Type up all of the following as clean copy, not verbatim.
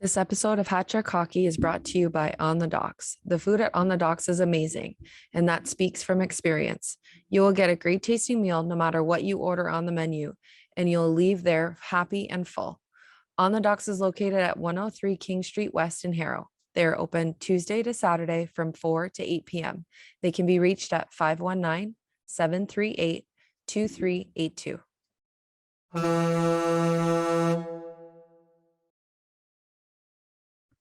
This episode of HTH Hockey is brought to you by On the Docks. The food at On the Docks is amazing, and that speaks from experience. You will get a great tasting meal no matter what you order on the menu, and you'll leave there happy and full. On the Docks is located at 103 King Street West in Harrow. They are open Tuesday to Saturday from 4 to 8 p.m. They can be reached at 519-738-2382.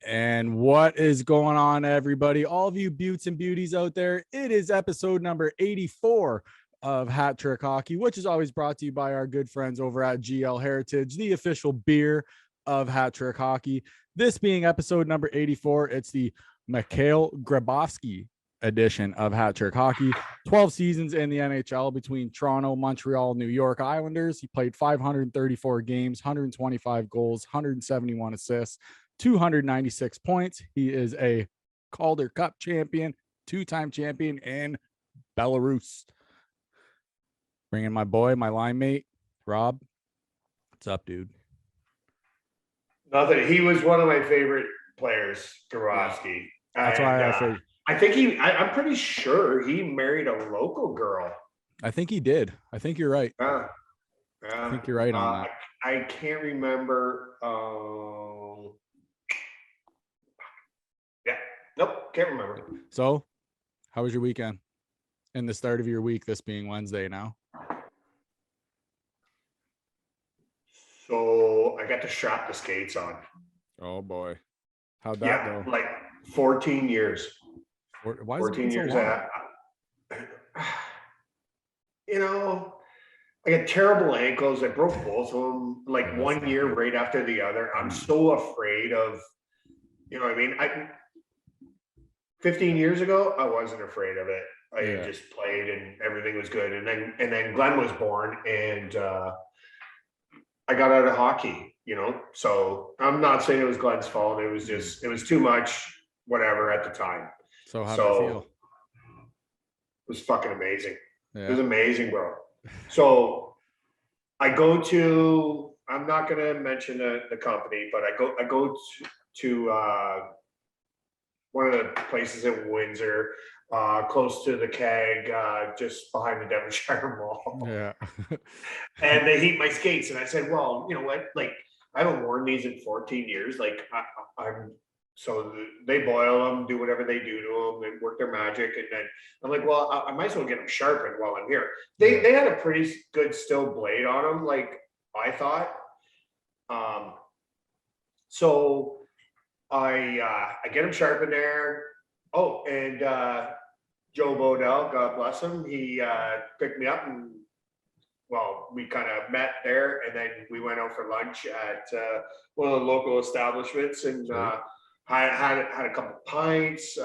And what is going on, everybody? All of you beauts and beauties out there, it is episode number 84 of Hat Trick Hockey, which is always brought to you by our good friends over at GL Heritage, the official beer of Hat Trick Hockey. This being episode number 84, it's the Mikhail Grabovski edition of Hat Trick Hockey. 12 seasons in the NHL between Toronto, Montreal, New York Islanders. He played 534 games, 125 goals, 171 assists, 296 points. He is a Calder Cup champion, two-time champion in Belarus. Bringing my boy, my line mate, Rob. What's up, dude? Nothing. He was one of my favorite players, Garovsky. That's why I figured. I think I'm pretty sure he married a local girl. I think he did. I think you're right. I think you're right on that. I can't remember. Nope, can't remember. So, how was your weekend? And the start of your week, this being Wednesday now. So I got to strap the skates on. Oh boy, how'd that go? Like 14 years. Why is 14 it so years. long? I got terrible ankles. I broke both of them like 1 year right after the other. I'm so afraid of, you know what I mean? 15 years ago, I wasn't afraid of it. I just played and everything was good. And then Glenn was born and I got out of hockey, so I'm not saying it was Glenn's fault. It was too much, whatever at the time. So how did it feel? It was fucking amazing. Yeah. It was amazing, bro. So I go to, I'm not going to mention the company, but I go to one of the places in Windsor, close to the keg, just behind the Devonshire Mall. Yeah. And they heat my skates. And I said, well, you know what? Like, I haven't worn these in 14 years. Like, so they boil them, do whatever they do to them and work their magic. And then I'm like, well, I might as well get them sharpened while I'm here. They had a pretty good still blade on them, like I thought. So I get them sharpened there. Oh, and Joe Bodell, God bless him, he picked me up and, well, we kind of met there, and then we went out for lunch at one of the local establishments and had a couple pints.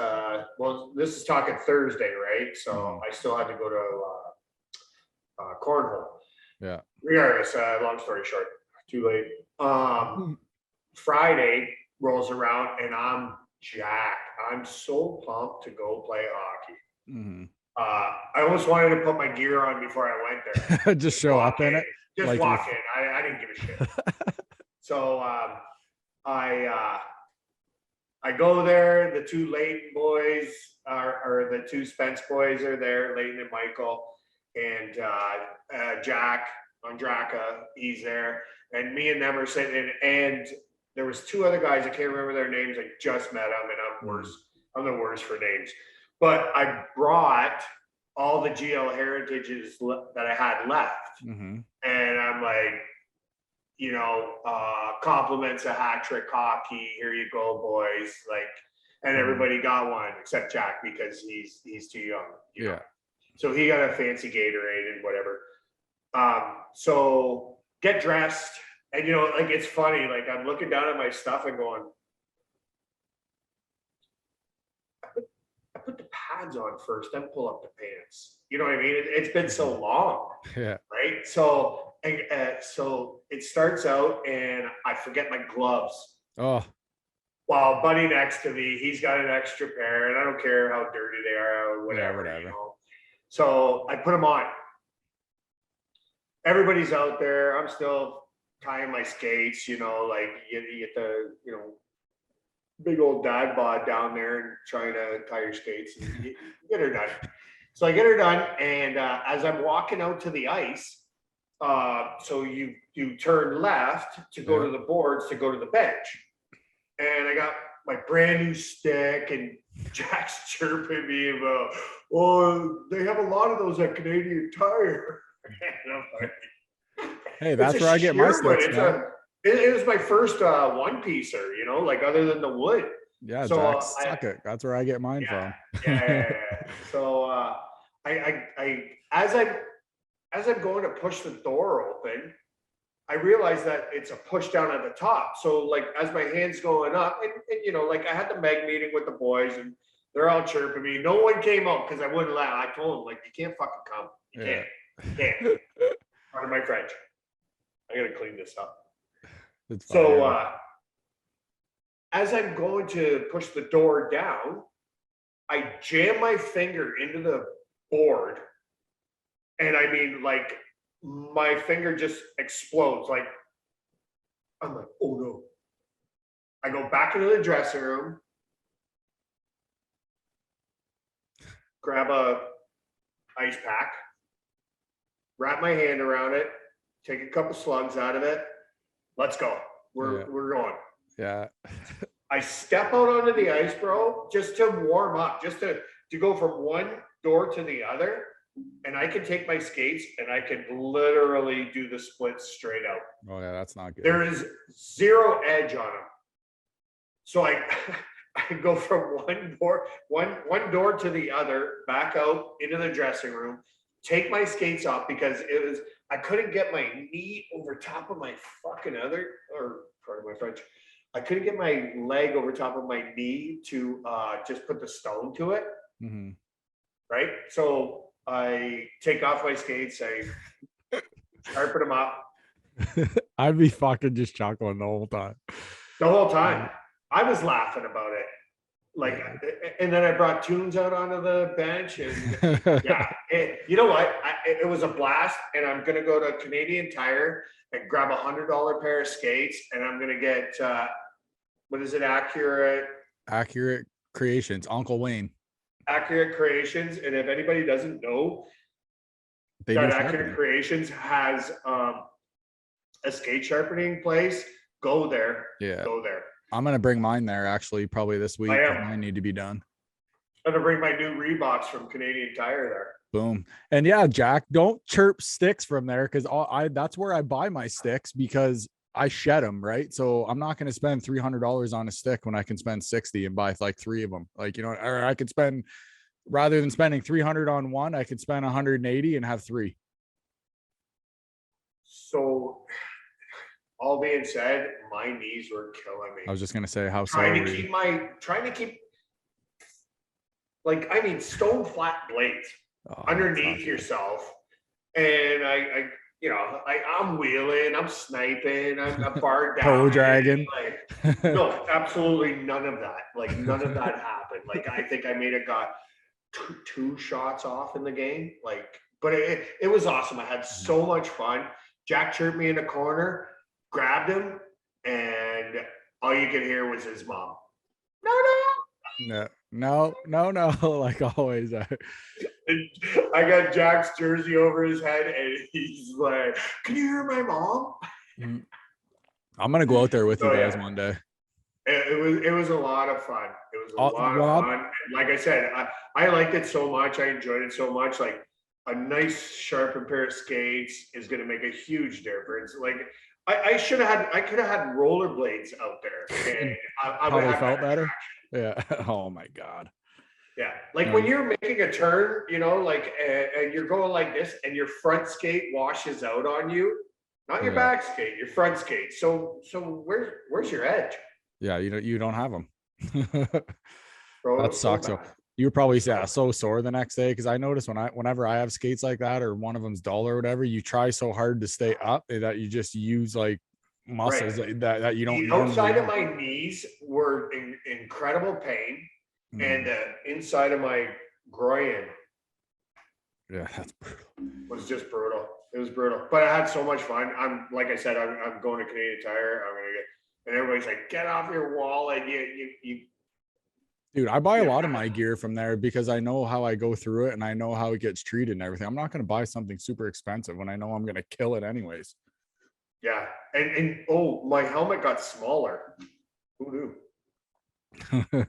Well, this is talking Thursday, right? So I still had to go to cornhole. Yeah. Regardless, long story short, too late. Friday rolls around and I'm jacked. I'm so pumped to go play hockey. Mm-hmm. I almost wanted to put my gear on before I went there. Just show up in it. Just like walk in. I didn't give a shit. So I go there. The two Leighton boys or the two Spence boys are there, Leighton and Michael, and Jack Ondraka, he's there, and me and them are sitting. And there was two other guys. I can't remember their names. I just met them, and I'm the worst for names. But I brought all the GL heritages that I had left. Mm-hmm. And I'm like, compliments of Hat Trick Hockey. Here you go, boys. Like, and everybody got one except Jack because he's too young. You know? So he got a fancy Gatorade and whatever. So get dressed. And, like, it's funny. Like, I'm looking down at my stuff and going, I put the pads on first, then pull up the pants. You know what I mean? It's been so long. Yeah. Right. So, so it starts out and I forget my gloves. Oh. While buddy next to me, he's got an extra pair and I don't care how dirty they are or whatever. Yeah, whatever. So I put them on. Everybody's out there. I'm still tying my skates, like you get the, big old dad bod down there and trying to tie your skates and get her done. So I get her done, and as I'm walking out to the ice, so you turn left to go to the boards to go to the bench, and I got my brand new stick, and Jack's chirping me about, oh, they have a lot of those at Canadian Tire. And I'm like, hey, that's where I get my sticks, man. It was my first one piecer, you know, like other than the wood. Yeah, so Jack, suck it. That's where I get mine from. Yeah. So as I'm going to push the door open, I realized that it's a push down at the top. So like as my hand's going up, and you know, like I had the Meg meeting with the boys, and they're all chirping me. No one came out because I wouldn't let. I told them, like, you can't fucking come. You can't. You can't. Pardon my French. I gotta clean this up. So as I'm going to push the door down, I jam my finger into the board, and I mean, like, my finger just explodes. Like, I'm like, oh no. I go back into the dressing room, grab a ice pack, wrap my hand around it, take a couple slugs out of it. Let's go. We're going. Yeah. I step out onto the ice, bro, just to warm up, just to go from one door to the other. And I can take my skates and I can literally do the splits straight out. Oh yeah, that's not good. There is zero edge on them. So I go from one door to the other, back out into the dressing room, take my skates off because I couldn't get my knee over top of my fucking pardon my French. I couldn't get my leg over top of my knee to just put the stone to it. Mm-hmm. Right? So I take off my skates, I sharpen them up. I'd be fucking just chuckling the whole time. The whole time. I was laughing about it. Like, and then I brought tunes out onto the bench, and yeah, you know what? It was a blast, and I'm gonna go to Canadian Tire and grab $100 pair of skates, and I'm gonna get what is it? Accurate Creations, Uncle Wayne. Accurate Creations, and if anybody doesn't know, that Accurate Creations has a skate sharpening place. Go there. Yeah. Go there. I'm gonna bring mine there actually probably this week. I need to be done. I'm gonna bring my new Reeboks from Canadian Tire there. Boom. And yeah, Jack, don't chirp sticks from there because that's where I buy my sticks because I shed them, right? So I'm not gonna spend $300 on a stick when I can spend 60 and buy like 3 of them. Like, you know, or I could spend, rather than spending 300 on one, I could spend 180 and have 3. So all being said, my knees were killing me. I was just gonna say how trying to keep like, I mean, stone flat blades underneath yourself, and I'm wheeling, I'm sniping, I'm barred down, toe dragging. Like, no, absolutely none of that. Like, none of that happened. Like, I think I may have got two shots off in the game. Like, but it was awesome. I had so much fun. Jack chirped me in the corner, grabbed him, and all you could hear was his mom. No, like always. I got Jack's jersey over his head, and he's like, "Can you hear my mom?" I'm gonna go out there with you guys one day. It was a lot of fun. It was a lot of fun. And like I said, I liked it so much. I enjoyed it so much. Like, a nice sharpened pair of skates is going to make a huge difference. Like, I could have had rollerblades out there, and I would have felt better. Yeah. Oh my God. Yeah. Like, when you're making a turn, you know, like, and you're going like this, and your front skate washes out on you, not your back skate, your front skate. So where's your edge? Yeah, you don't have them. Bro, that sucks. So you were probably so sore the next day, because I notice whenever I have skates like that, or one of them's dull or whatever, you try so hard to stay up that you just use like muscles that you don't. The outside of my knees were in incredible pain, and the inside of my groin, that's brutal. Was just brutal. It was brutal, but I had so much fun. Like I said, I'm going to Canadian Tire. I'm gonna and everybody's like, "Get off your wall!" And you Dude, I buy a Yeah. lot of my gear from there because I know how I go through it and I know how it gets treated and everything. I'm not going to buy something super expensive when I know I'm going to kill it anyways. yeah, and oh, my helmet got smaller. Who knew?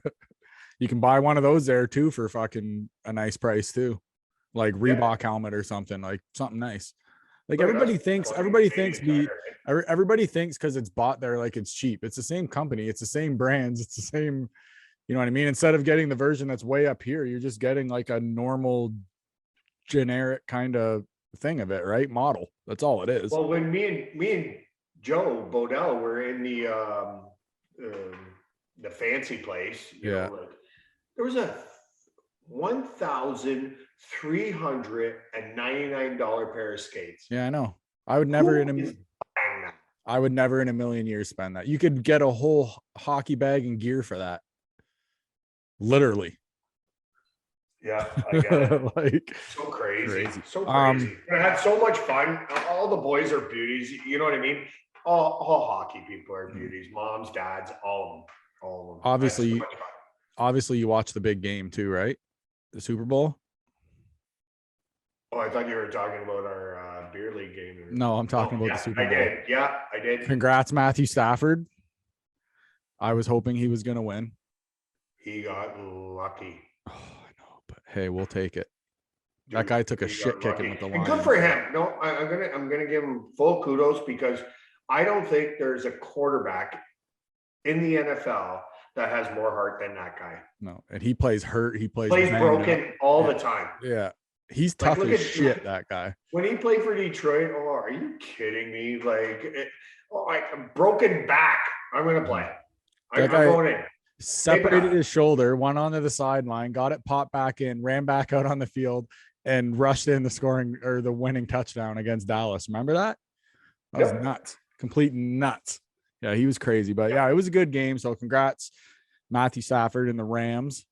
You can buy one of those there too for fucking a nice price too, like Reebok helmet or something, like something nice. Like Right, everybody that's thinks, fucking everybody insane thinks attire, right? everybody thinks because it's bought there like it's cheap. It's the same company, it's the same brands, it's the same. You know what I mean? Instead of getting the version that's way up here, you're just getting like a normal, generic kind of thing of it, right? Model. That's all it is. Well, when me and Joe Bodell were in the fancy place, you Yeah. know, like there was a $1,399 pair of skates. Yeah, I know. I would never Who in a is buying that? I would never in a million years spend that. You could get a whole hockey bag and gear for that. Literally. Yeah, I get it. Like So crazy. crazy. So crazy. I had so much fun. All the boys are beauties. You know what I mean? All hockey people are beauties. Moms, dads, all of them. All of them. I had so Obviously, much fun. obviously you watch the big game too, right? The Super Bowl. Oh, I thought you were talking about our beer league game. No, I'm talking about yeah, the Super I Bowl. did. Yeah, I did. Congrats, Matthew Stafford. I was hoping he was gonna win. He got lucky. Oh, I know, but hey, we'll take it. Dude, That guy took a he shit got kicking lucky. with the And line. good for him. No, I'm gonna give him full kudos because I don't think there's a quarterback in the NFL that has more heart than that guy. No, and he plays hurt. He plays banged Broken up. all the time. Yeah, he's Like, tough look as at- shit. That guy. When he played for Detroit, oh, are you kidding me? Like, like a broken back. I'm gonna play. I'm guy- going in. Separated his shoulder, went onto the sideline, got it popped back in, ran back out on the field, and rushed in the scoring or the winning touchdown against Dallas. Remember that? That was nuts. Complete nuts. Yeah, he was crazy. But yeah, it was a good game. So congrats, Matthew Stafford and the Rams.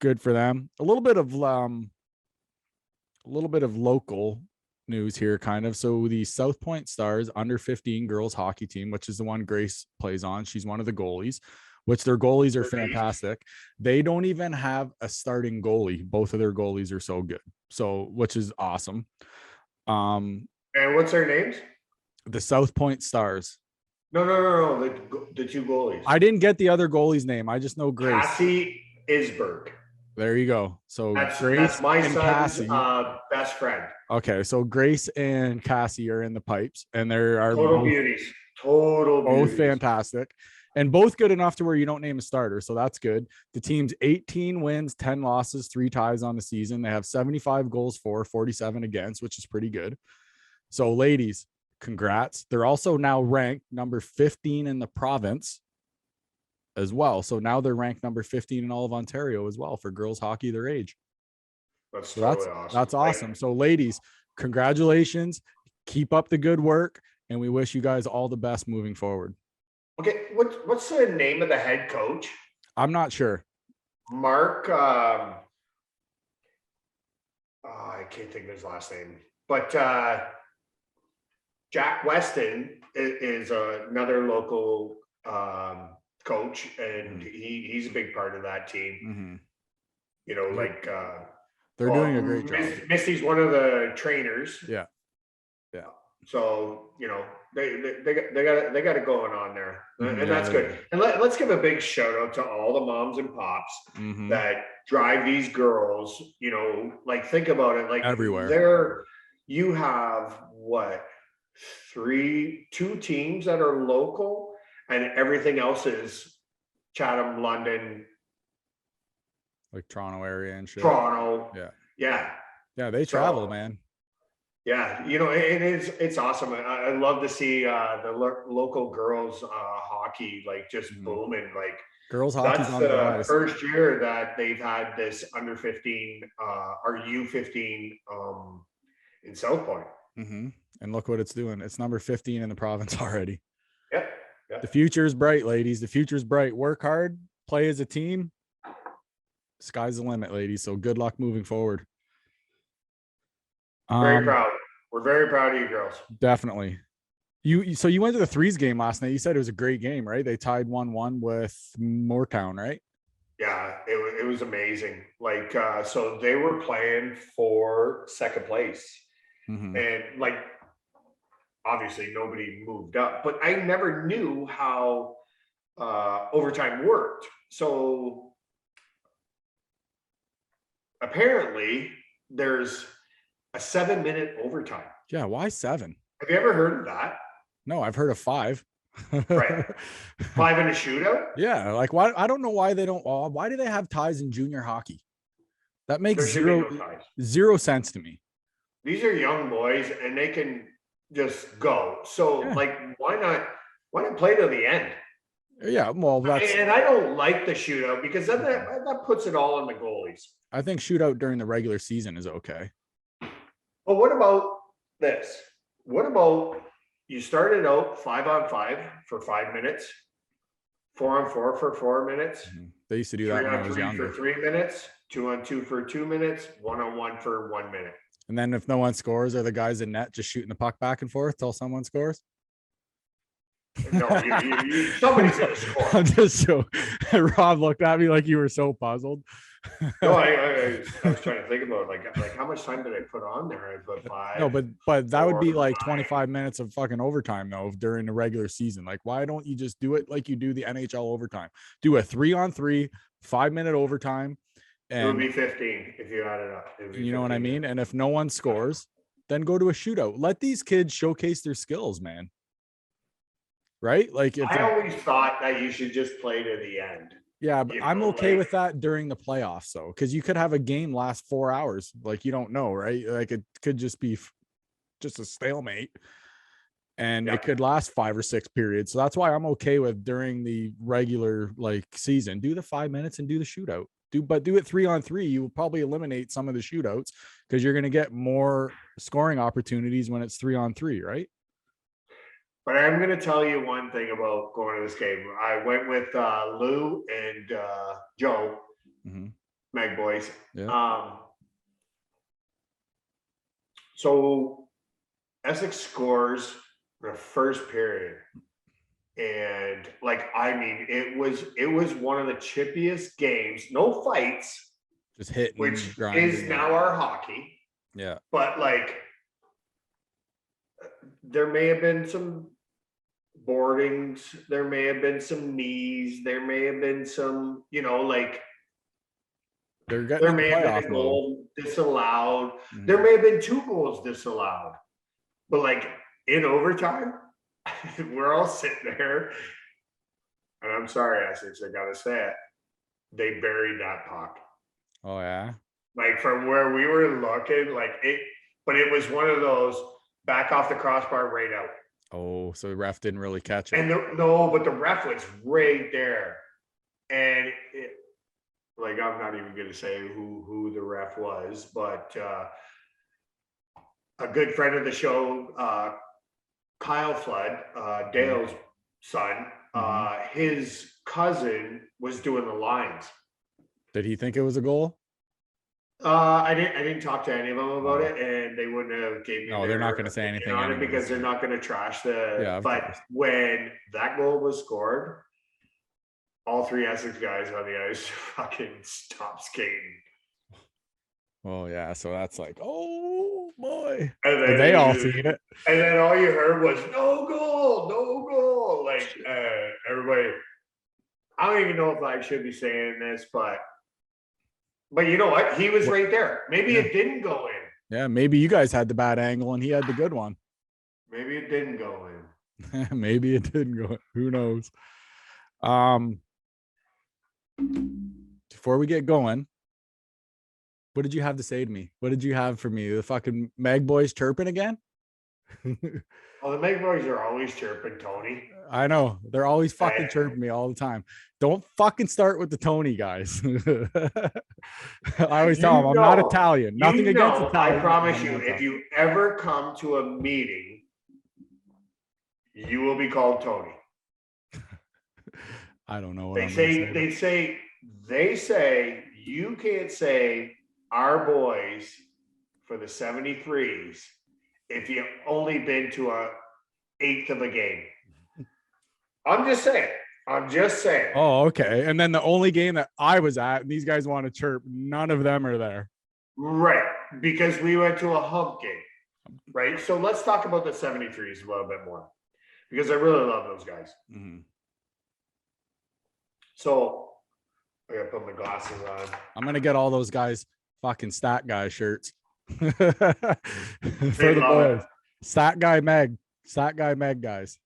Good for them. A little bit of local news here, kind of. So the South Point Stars under 15 girls hockey team, which is the one Grace plays on. She's one of the goalies, which their goalies are fantastic. They don't even have a starting goalie. Both of their goalies are so good. So, which is awesome. And what's their names? The South Point Stars. No. The two goalies. I didn't get the other goalie's name. I just know Grace. Cassie Isberg. There you go. So That's Grace my and son's Cassie. best friend. Okay, so Grace and Cassie are in the pipes, and there are Total beauties. Total both beauties. fantastic, and both good enough to where you don't name a starter. So that's good. The team's 18 wins, 10 losses, 3 ties on the season. They have 75 goals for, 47 against, which is pretty good. So, ladies, congrats. They're also now ranked number 15 in the province as well. So now they're ranked number 15 in all of Ontario as well for girls hockey their age. That's So totally awesome. That's awesome. So ladies, congratulations. Keep up the good work, and we wish you guys all the best moving forward. Okay, what's the name of the head coach? I'm not sure. Mark. I can't think of his last name, but Jack Weston is another local coach, and he's a big part of that team. Mm-hmm. You know, like they're doing a great job. Misty's one of the trainers. Yeah. So you know they got it going on there, and that's good. Do. And let's give a big shout out to all the moms and pops that drive these girls. You know, like think about it, like everywhere. You have what 2 teams that are local, and everything else is Chatham, London, like Toronto area and shit. Toronto. Yeah. They travel, man. Yeah, you know, it's awesome. I love to see the local girls hockey like just booming. Like girls hockey's on the rise. First year that they've had this under 15 or U15 in South Point. And look what it's doing. It's number 15 in the province already. Yeah. The future is bright, ladies. The future is bright. Work hard, play as a team. Sky's the limit, ladies. So good luck moving forward. Very proud. We're very proud of you girls. Definitely. So you went to the Threes game last night. You said it was a great game, right? They tied 1-1 with Moortown, right? Yeah, it was amazing. Like, so they were playing for second place, and like, obviously nobody moved up, but I never knew how overtime worked. So apparently, there's a 7-minute overtime. Yeah, why 7? Have you ever heard of that? No, I've heard of 5. Right. 5 in a shootout? Yeah, like why? I don't know why they don't. Why do they have ties in junior hockey? That makes There should be no ties. zero sense to me. These are young boys, and they can just go. So, Yeah. like, why not play to the end? Yeah, well, that's. And I don't like the shootout because then that puts it all on the goalies. I think shootout during the regular season is okay. But what about this? What about you started out 5-on-5 for 5 minutes, 4-on-4 for 4 minutes, They used to do that when I was 3-on-3 younger. for 3 minutes, 2-on-2 for 2 minutes, 1-on-1 for 1 minute. And then if no one scores, are the guys in net just shooting the puck back and forth till someone scores? No, somebody's gonna score. I'm just so. Rob looked at me like you were so puzzled. No, I was trying to think about like how much time did I put on there? I put 5. No, but that would be like 5. 25 minutes of fucking overtime though during the regular season. Like, why don't you just do it like you do the NHL overtime? Do a 3-on-3, 5-minute overtime, It would and be 15 if you add it up. you know what I mean? And if no one scores, then go to a shootout. Let these kids showcase their skills, man. Right? Like if I always thought that you should just play to the end. yeah, but You I'm know, okay like- with that during the playoffs though, because you could have a game last 4 hours. Like you don't know, right? Like it could just be just a stalemate. And Yeah. it could last 5 or 6 periods. So that's why I'm okay with during the regular like season, do the 5 minutes and do the shootout. Do it 3-on-3. You will probably eliminate some of the shootouts because you're going to get more scoring opportunities when it's 3-on-3, right? But I'm going to tell you one thing about going to this game. I went with Lou and Joe, Meg boys. Yeah. So Essex scores the first period, and like I mean, it was one of the chippiest games. No fights, Just hitting, which grinding. is now our hockey. Yeah. But like, there may have been some boardings, there may have been some knees, there may have been some, like They're getting there in the may have been playoff a mode. goal disallowed. There may have been 2 goals disallowed. But like in overtime, we're all sitting there. And I'm sorry, Essex, I gotta say it. They buried that puck. Oh yeah. Like from where we were looking, but it was one of those back off the crossbar right out. Oh, so the ref didn't really catch it. And no, but the ref was right there. And like, I'm not even going to say who the ref was, but a good friend of the show, Kyle Flood, Dale's son, his cousin was doing the lines. Did he think it was a goal? I didn't talk to any of them about it, and they wouldn't have gave me. No, they're not going to say anything on it anyways. because they're not going to trash the. Yeah, of but course. when that goal was scored, all 3 Essex guys on the ice fucking stopped skating. Oh yeah, so that's like, oh boy. And Did they all seen it? And then all you heard was no goal, no goal. Like everybody. I don't even know if I should be saying this, but you know what? He was right there. Maybe it didn't go in. Yeah, maybe you guys had the bad angle and he had the good one. Maybe it didn't go in. Maybe it didn't go. Who knows? Before we get going, what did you have to say to me? What did you have for me? The fucking Mag boys chirping again? Well, the Meg boys are always chirping Tony. I know. They're always fucking chirping me all the time. Don't fucking start with the Tony guys. I always tell them I'm not Italian. Nothing against Italian. I promise you, if you ever come to a meeting, you will be called Tony. I don't know what they say you can't say our boys for the 73s if you've only been to a eighth of a game. I'm just saying. Oh, okay. And then the only game that I was at, and these guys want to chirp, none of them are there. Right. Because we went to a hump game. Right. So let's talk about the 73s a little bit more. Because I really love those guys. Mm-hmm. So I gotta put my glasses on. I'm gonna get all those guys fucking stat guy shirts. For the boys. Stat guy Meg guys.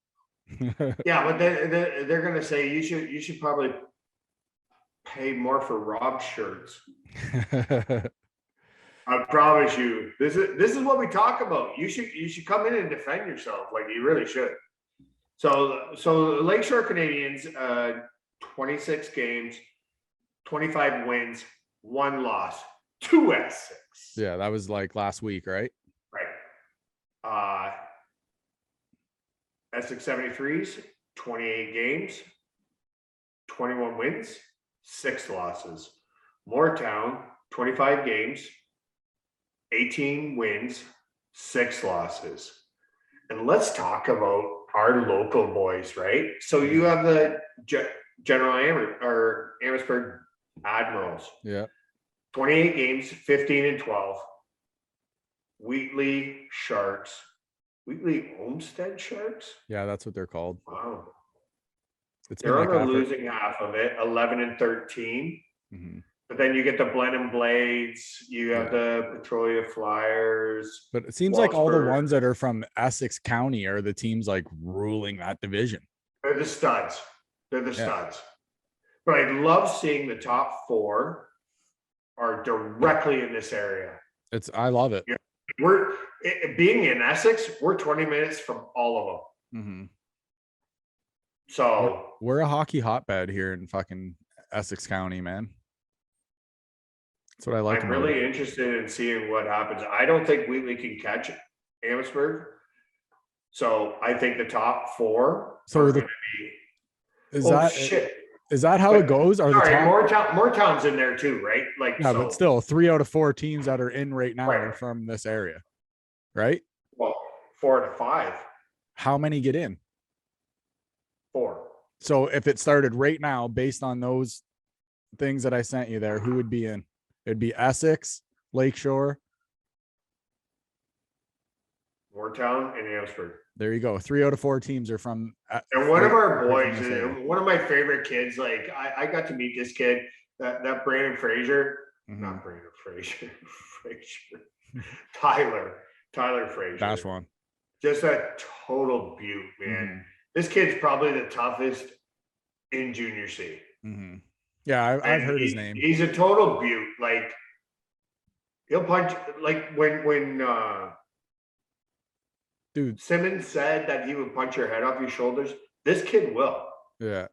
Yeah, but they're gonna say you should probably pay more for Rob's shirts. I promise you, this is what we talk about. You should come in and defend yourself, like you really should. So Lakeshore Canadians, 26 games, 25 wins, 1 loss, 2 S6. Yeah, that was like last week, right? Right. Essex 73s, 28 games, 21 wins, 6 losses. Moortown, 25 games, 18 wins, 6 losses. And let's talk about our local boys, right? So you have the Amherstburg Admirals. Yeah. 28 games, 15 and 12. Wheatley Sharks. Wheatley Olmsted Sharks? Yeah, that's what they're called. Wow. They're on the losing half of it, 11 and 13. Mm-hmm. But then you get the Blenheim Blades, you have the Petrolia Flyers. But it seems like all the ones that are from Essex County are the teams like ruling that division. They're the studs. Studs. But I love seeing the top 4 are directly in this area. I love it. We're being in Essex, we're 20 minutes from all of them. Mm-hmm. So we're a hockey hotbed here in fucking Essex County, man. That's what I like. I'm really interested in seeing what happens. I don't think Wheatley can catch Amherstburg. So I think the top 4 are going to be. Is that how it goes? Are Moortown's in there too, right? Like, yeah, but still 3 out of 4 teams that are in right now are from this area, right? Well, 4 out of 5. How many get in? 4. So if it started right now, based on those things that I sent you there, who would be in? It'd be Essex, Lakeshore, Moortown, and Amherstburg. There you go. 3 out of 4 teams are from. And one of our boys, one of my favorite kids, like I got to meet this kid, that Brandon Fraser, not Brandon Fraser, Tyler Fraser. That's one. Just a total beaut, man. This kid's probably the toughest in junior C. Yeah, I've heard his name. He's a total beaut. Like he'll punch. Like when dude Simmons said that he would punch your head off your shoulders. This kid will. Yeah,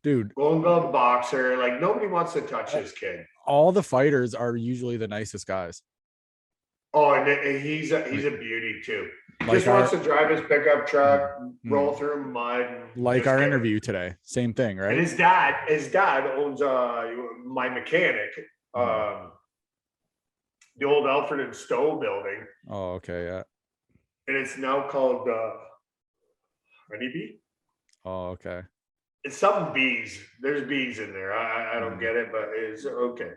dude. Golden Glove boxer. Like nobody wants to touch this kid. All the fighters are usually the nicest guys. Oh, and he's a beauty too. Just wants to drive his pickup truck, roll through mud. Like our interview today. Same thing, right? And his dad owns my mechanic, the old Alfred and Stowe building. Oh, okay, yeah. And it's now called Honeybee. Oh, okay. It's some bees. There's bees in there. I don't get it, but it's okay.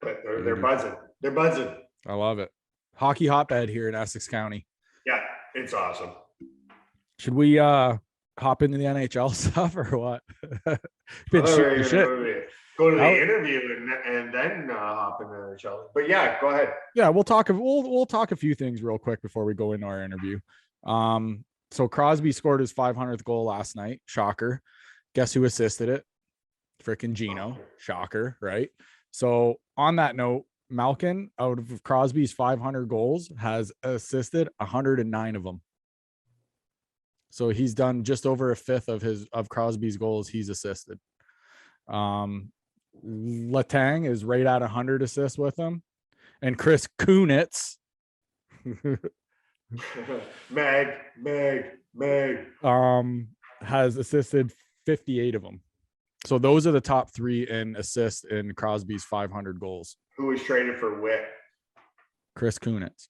But they're buzzing. They're buzzing. I love it. Hockey hotbed here in Essex County. Yeah, it's awesome. Should we hop into the NHL stuff or what? Go to the interview and then hop into the NHL. But yeah, go ahead. Yeah, we'll talk a few things real quick before we go into our interview. So Crosby scored his 500th goal last night. Shocker. Guess who assisted it? Freaking Gino. Shocker, right? So on that note, Malkin, out of Crosby's 500 goals, has assisted 109 of them. So he's done just over a fifth of Crosby's goals he's assisted. Letang is right at 100 assists with him. And Chris Kunitz has assisted 58 of them. So those are the top 3 in assists in Crosby's 500 goals. Who was traded for Witt? Chris Kunitz.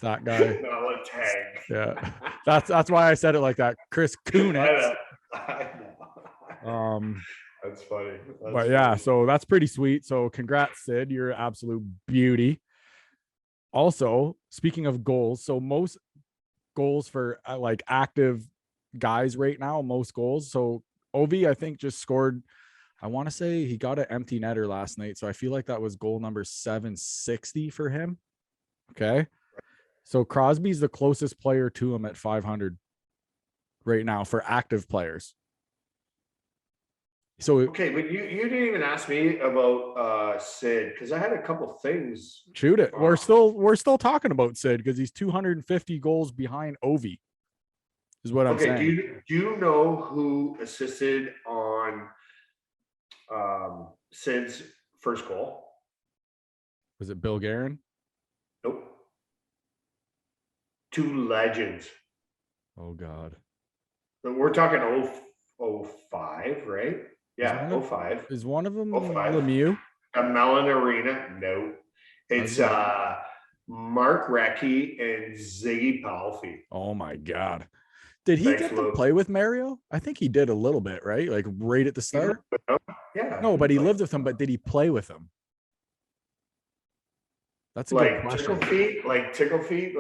That guy. No, a tag. Yeah. That's why I said it like that. Chris Kunitz. I know. That's funny. But yeah, so that's pretty sweet. So congrats, Sid. You're an absolute beauty. Also, speaking of goals, so most goals for like active guys right now, most goals. So Ovi, I think, just scored. I want to say he got an empty netter last night. So I feel like that was goal number 760 for him. Okay. So Crosby's the closest player to him at 500 right now for active players. So okay, but you didn't even ask me about Sid, because I had a couple things. Shoot it. We're still talking about Sid because he's 250 goals behind Ovi. Is what I'm saying. Do you know who assisted on Sid's first goal? Was it Bill Guerin? Nope. Two legends. Oh God. But we're talking 05, right? Yeah, 05. Is one of them 05. Lemieux? A Mellon Arena? No. It's Mark Recchi and Ziggy Palffy. Oh my God. Did he get to play with Mario? I think he did a little bit, right? Like right at the start? Yeah. No, but he lived with him, but did he play with him? That's a good question. Tickle feet?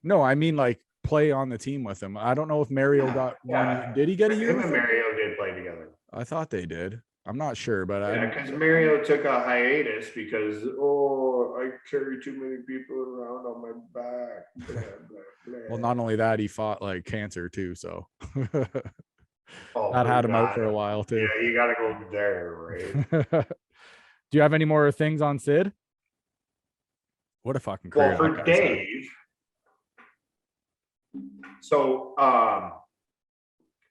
No, I mean like play on the team with him. I don't know if Mario got one. Did he get a year? Him and Mario did play together. I thought they did. I'm not sure, but because Mario took a hiatus because I carry too many people around on my back. Blah, blah, blah. Well, not only that, he fought like cancer too, so that had him out for a while too. Yeah, you got to go there, right? Do you have any more things on Sid? What a fucking career. Well, for Dave, so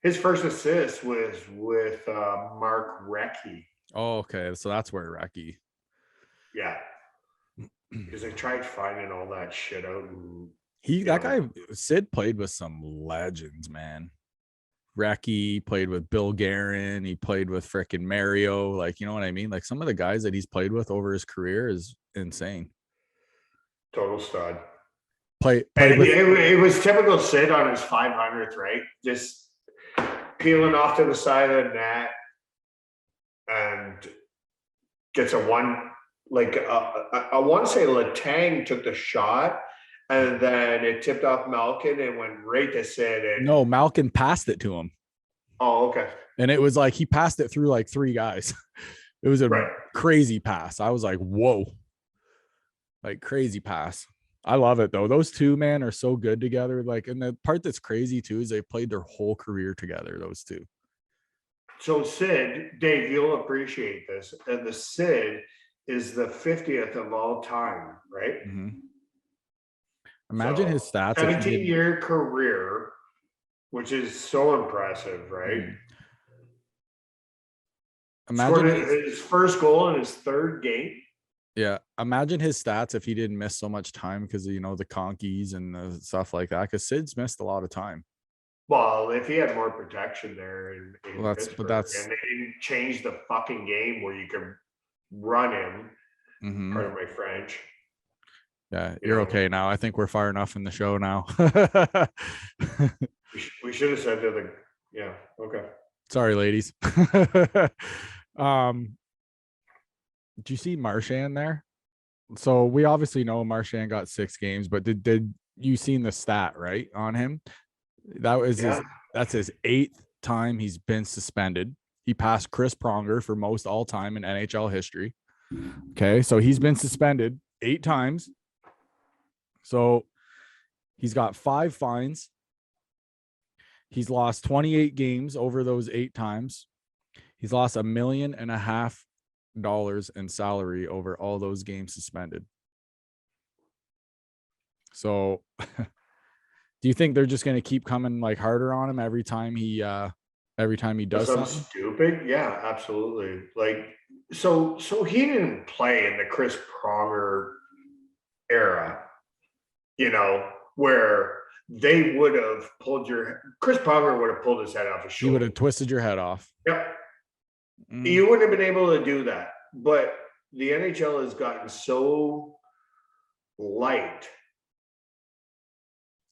his first assist was with Mark Recchi. Oh, okay. So that's where Recchi. Yeah. Because I tried finding all that shit out. Sid played with some legends, man. Recchi played with Bill Guerin. He played with frickin' Mario. Like, you know what I mean? Like some of the guys that he's played with over his career is insane. Total stud. It was typical Sid on his 500th, right? Just peeling off to the side of the net and gets a one. Like I want to say Letang took the shot and then it tipped off Malkin and went right to Sid. No, Malkin passed it to him. Oh, okay. And it was like he passed it through like three guys. It was a crazy pass. I was like, whoa. Like crazy pass. I love it though. Those two, man, are so good together. Like, and the part that's crazy too is they played their whole career together, those two. So Sid, Dave, you'll appreciate this. And the Sid is the 50th of all time, right? Mm-hmm. Imagine his stats. 17-year career, which is so impressive, right? Mm-hmm. Imagine his first goal in his third game. Yeah, imagine his stats if he didn't miss so much time because of, the conkies and the stuff like that. Because Sid's missed a lot of time. Well, if he had more protection there, and that's and they didn't change the fucking game where you could run him. Mm-hmm. Pardon my French. Yeah, you're okay now. I think we're far enough in the show now. we should have said to the okay. Sorry, ladies. Did you see Marchand there? So we obviously know Marchand got 6 games, but did you seen the stat right on him? That was that's his 8th time he's been suspended. He passed Chris Pronger for most all time in NHL history. Okay, so he's been suspended 8 times. So he's got 5 fines. He's lost 28 games over those 8 times. He's lost $1.5 million in salary over all those games suspended. So do you think they're just going to keep coming like harder on him every time he does something stupid? Yeah, absolutely. Like so he didn't play in the Chris Pronger era, where they would have Chris Pronger would have pulled his head off his shoulder. He would have twisted your head off. Yep. You wouldn't have been able to do that. But the NHL has gotten so light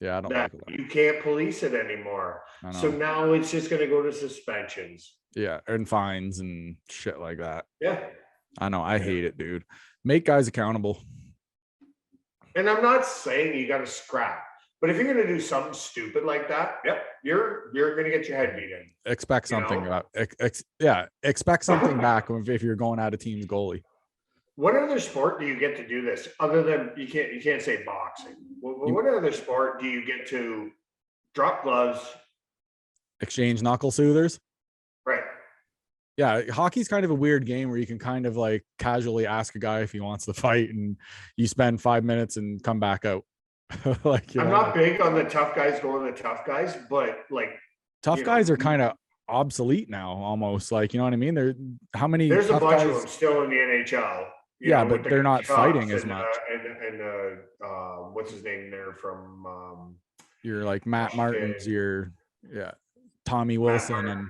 Yeah, I don't that like that. you can't police it anymore. I So know. now it's just going to go to suspensions. Yeah, and fines and shit like that. Yeah. I know. I hate it, dude. Make guys accountable. And I'm not saying you got to scrap, but if you're going to do something stupid like that, yep, you're going to get your head beat in. Expect something. Expect something back if you're going at a team's goalie. What other sport do you get to do this other than you can't say boxing? What other sport do you get to drop gloves? Exchange knuckle soothers. Right. Yeah, hockey's kind of a weird game where you can kind of like casually ask a guy if he wants to fight, and you spend 5 minutes and come back out. Like, I'm not big on the tough guys going to tough guys, but like tough guys are kind of obsolete now, almost. Like, you know what I mean? There's a bunch of them still in the NHL. Yeah, but they're not fighting as much. And what's his name there from you're like Matt Martins, Tommy Wilson, and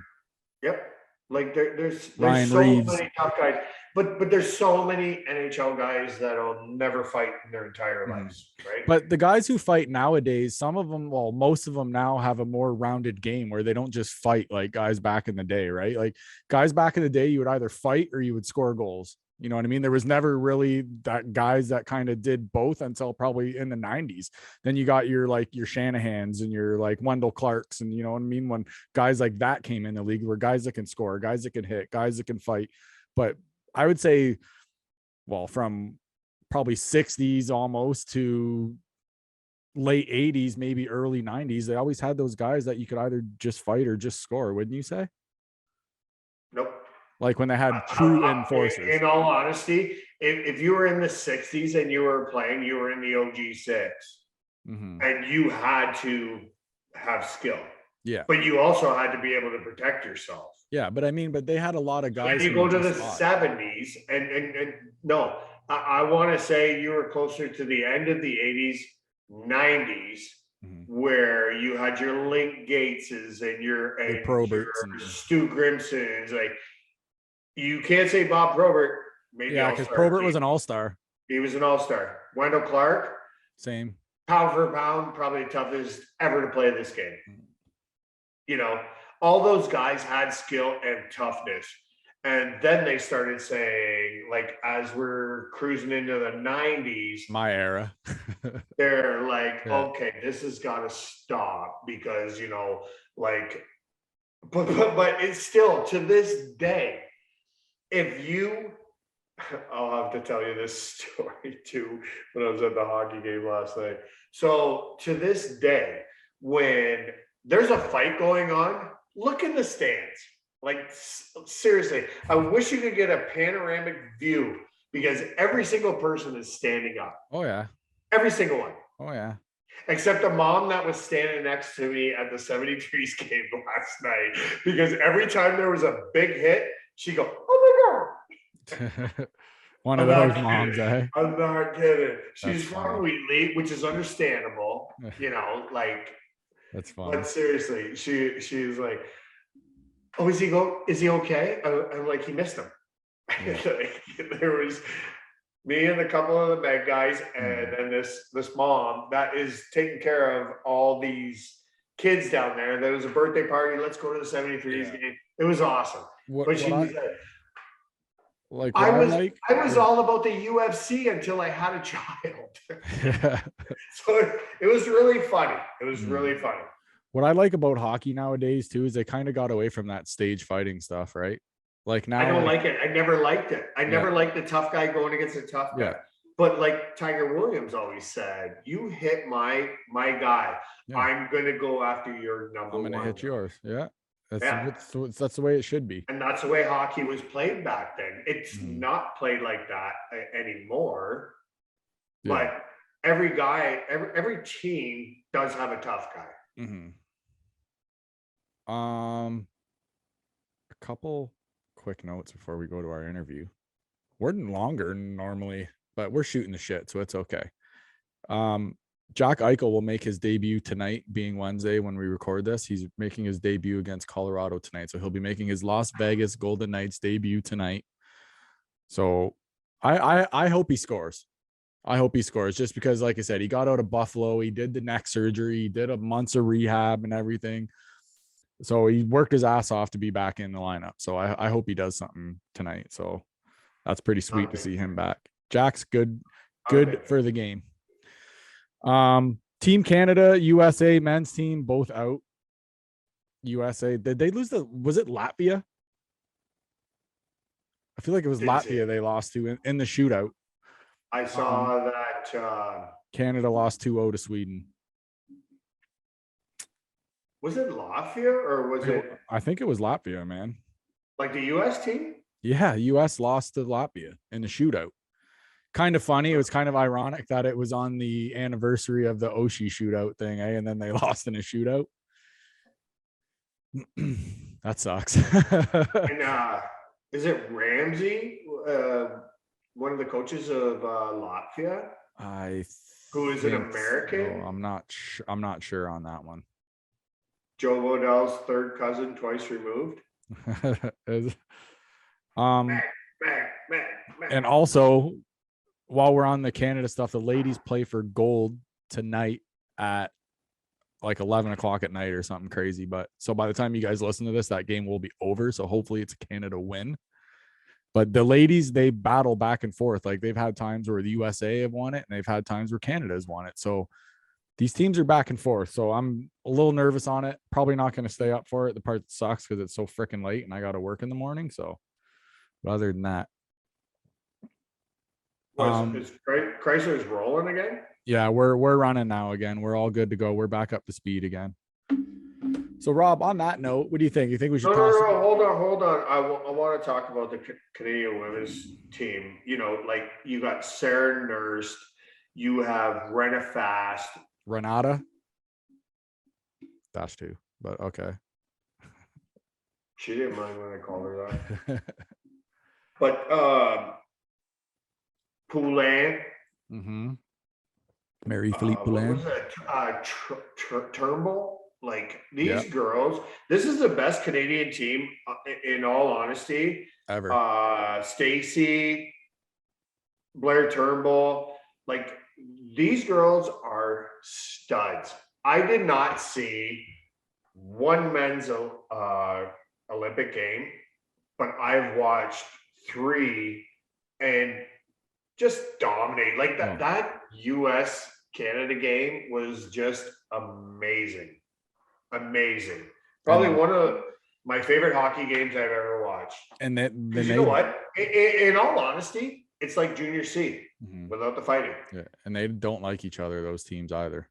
yep. Like there's Ryan so Reeves. Many tough guys, but there's so many NHL guys that'll never fight in their entire lives, right? But the guys who fight nowadays, some of them, well, most of them now have a more rounded game where they don't just fight like guys back in the day, right? Like guys back in the day, you would either fight or you would score goals. You know what I mean? There was never really that guys that kind of did both until probably in the 90s. Then you got your Shanahans and your like Wendell Clarks, and you know what I mean? When guys like that came in the league, were guys that can score, guys that can hit, guys that can fight. But I would say, well, from probably 60s almost to late 80s, maybe early 90s, they always had those guys that you could either just fight or just score, wouldn't you say? Nope. Like when they had true enforcers. In all honesty, if you were in the 60s and you were playing, you were in the OG6, and you had to have skill. Yeah. But you also had to be able to protect yourself. Yeah, but I mean, but they had a lot of guys. When you go to the 70s, and no, I want to say you were closer to the end of the 80s, 90s, where you had your Link Gateses and your Proberts and Stu Grimsons. Like, you can't say Bob Probert. Maybe because Probert was an all-star. He was an all-star. Wendell Clark, same. Pound for pound, probably the toughest ever to play this game. You know, all those guys had skill and toughness. And then they started saying, like, as we're cruising into the 90s, my era, they're like, okay, this has got to stop because, you know, like, but it's still to this day, I'll have to tell you this story too, when I was at the hockey game last night. So to this day, when there's a fight going on, look in the stands. Like, seriously, I wish you could get a panoramic view because every single person is standing up. Oh, yeah. Every single one. Oh, yeah. Except the mom that was standing next to me at the 73s game last night, because every time there was a big hit, she'd go, oh my God. One of those moms, eh? I'm not kidding. She's from Wheatley, which is understandable, you know, like. That's fun. But seriously, she's like, oh, is he okay? I'm like, he missed him. Like, there was me and a couple of the Med guys, and then this mom that is taking care of all these kids down there. There was a birthday party. Let's go to the 73s game. It was awesome. I was all about the UFC until I had a child. So it was really funny. It was really funny. What I like about hockey nowadays too is they kind of got away from that stage fighting stuff, right? Like now, I don't like it. I never liked it. I never liked the tough guy going against a tough guy. But like Tiger Williams always said, you hit my guy, I'm gonna go after your number one. I'm gonna hit yours. Yeah. That's the way it should be. And that's the way hockey was played back then. It's not played like that anymore. But every guy, every team does have a tough guy. A couple quick notes before we go to our interview. We're longer normally, but we're shooting the shit, so it's okay. Jack Eichel will make his debut tonight, being Wednesday when we record this. He's making his debut against Colorado tonight. So he'll be making his Las Vegas Golden Knights debut tonight. So I hope he scores. I hope he scores just because, like I said, he got out of Buffalo. He did the neck surgery, he did a months of rehab and everything. So he worked his ass off to be back in the lineup. So I hope he does something tonight. So that's pretty sweet to see him back. Jack's good for the game. Team Canada, USA men's team, both out. USA, did they lose was it Latvia? I feel like it was Latvia they lost to in the shootout. I saw that Canada lost 2-0 to Sweden. Was it Latvia or was it? I think it was Latvia, man. Like the US team? Yeah, US lost to Latvia in the shootout. Kind of funny. It was kind of ironic that it was on the anniversary of the Oshie shootout thing, and then they lost in a shootout. That sucks. And is it Ramsey, one of the coaches of Latvia? Who is an American? So. I'm not sure on that one. Joe Waddell's third cousin, twice removed. And also, while we're on the Canada stuff, the ladies play for gold tonight at like 11 o'clock at night or something crazy. But so by the time you guys listen to this, that game will be over. So hopefully it's a Canada win. But the ladies, they battle back and forth. Like they've had times where the USA have won it and they've had times where Canada has won it. So these teams are back and forth. So I'm a little nervous on it. Probably not going to stay up for it. The part that sucks because it's so freaking late and I got to work in the morning. So but other than that. Is Chrysler's rolling again? Yeah, we're running now again. We're all good to go. We're back up to speed again. So Rob, on that note, what do you think? You think we should No, hold on. I want to talk about the Canadian women's team. You know, like you got Sarah Nurst, you have Renata. Dash two, but okay. She didn't mind when I called her that. But Poulin. Mm-hmm. Marie-Philippe Poulin. What was it? Turnbull? Like these girls, this is the best Canadian team in all honesty. Ever. Stacy, Blair Turnbull, like these girls are studs. I did not see one men's Olympic game, but I've watched 3 and just dominate. Like that US Canada game was just amazing. Probably one of my favorite hockey games I've ever watched. And then you know what? In all honesty, it's like junior C without the fighting. Yeah, and they don't like each other, those teams either.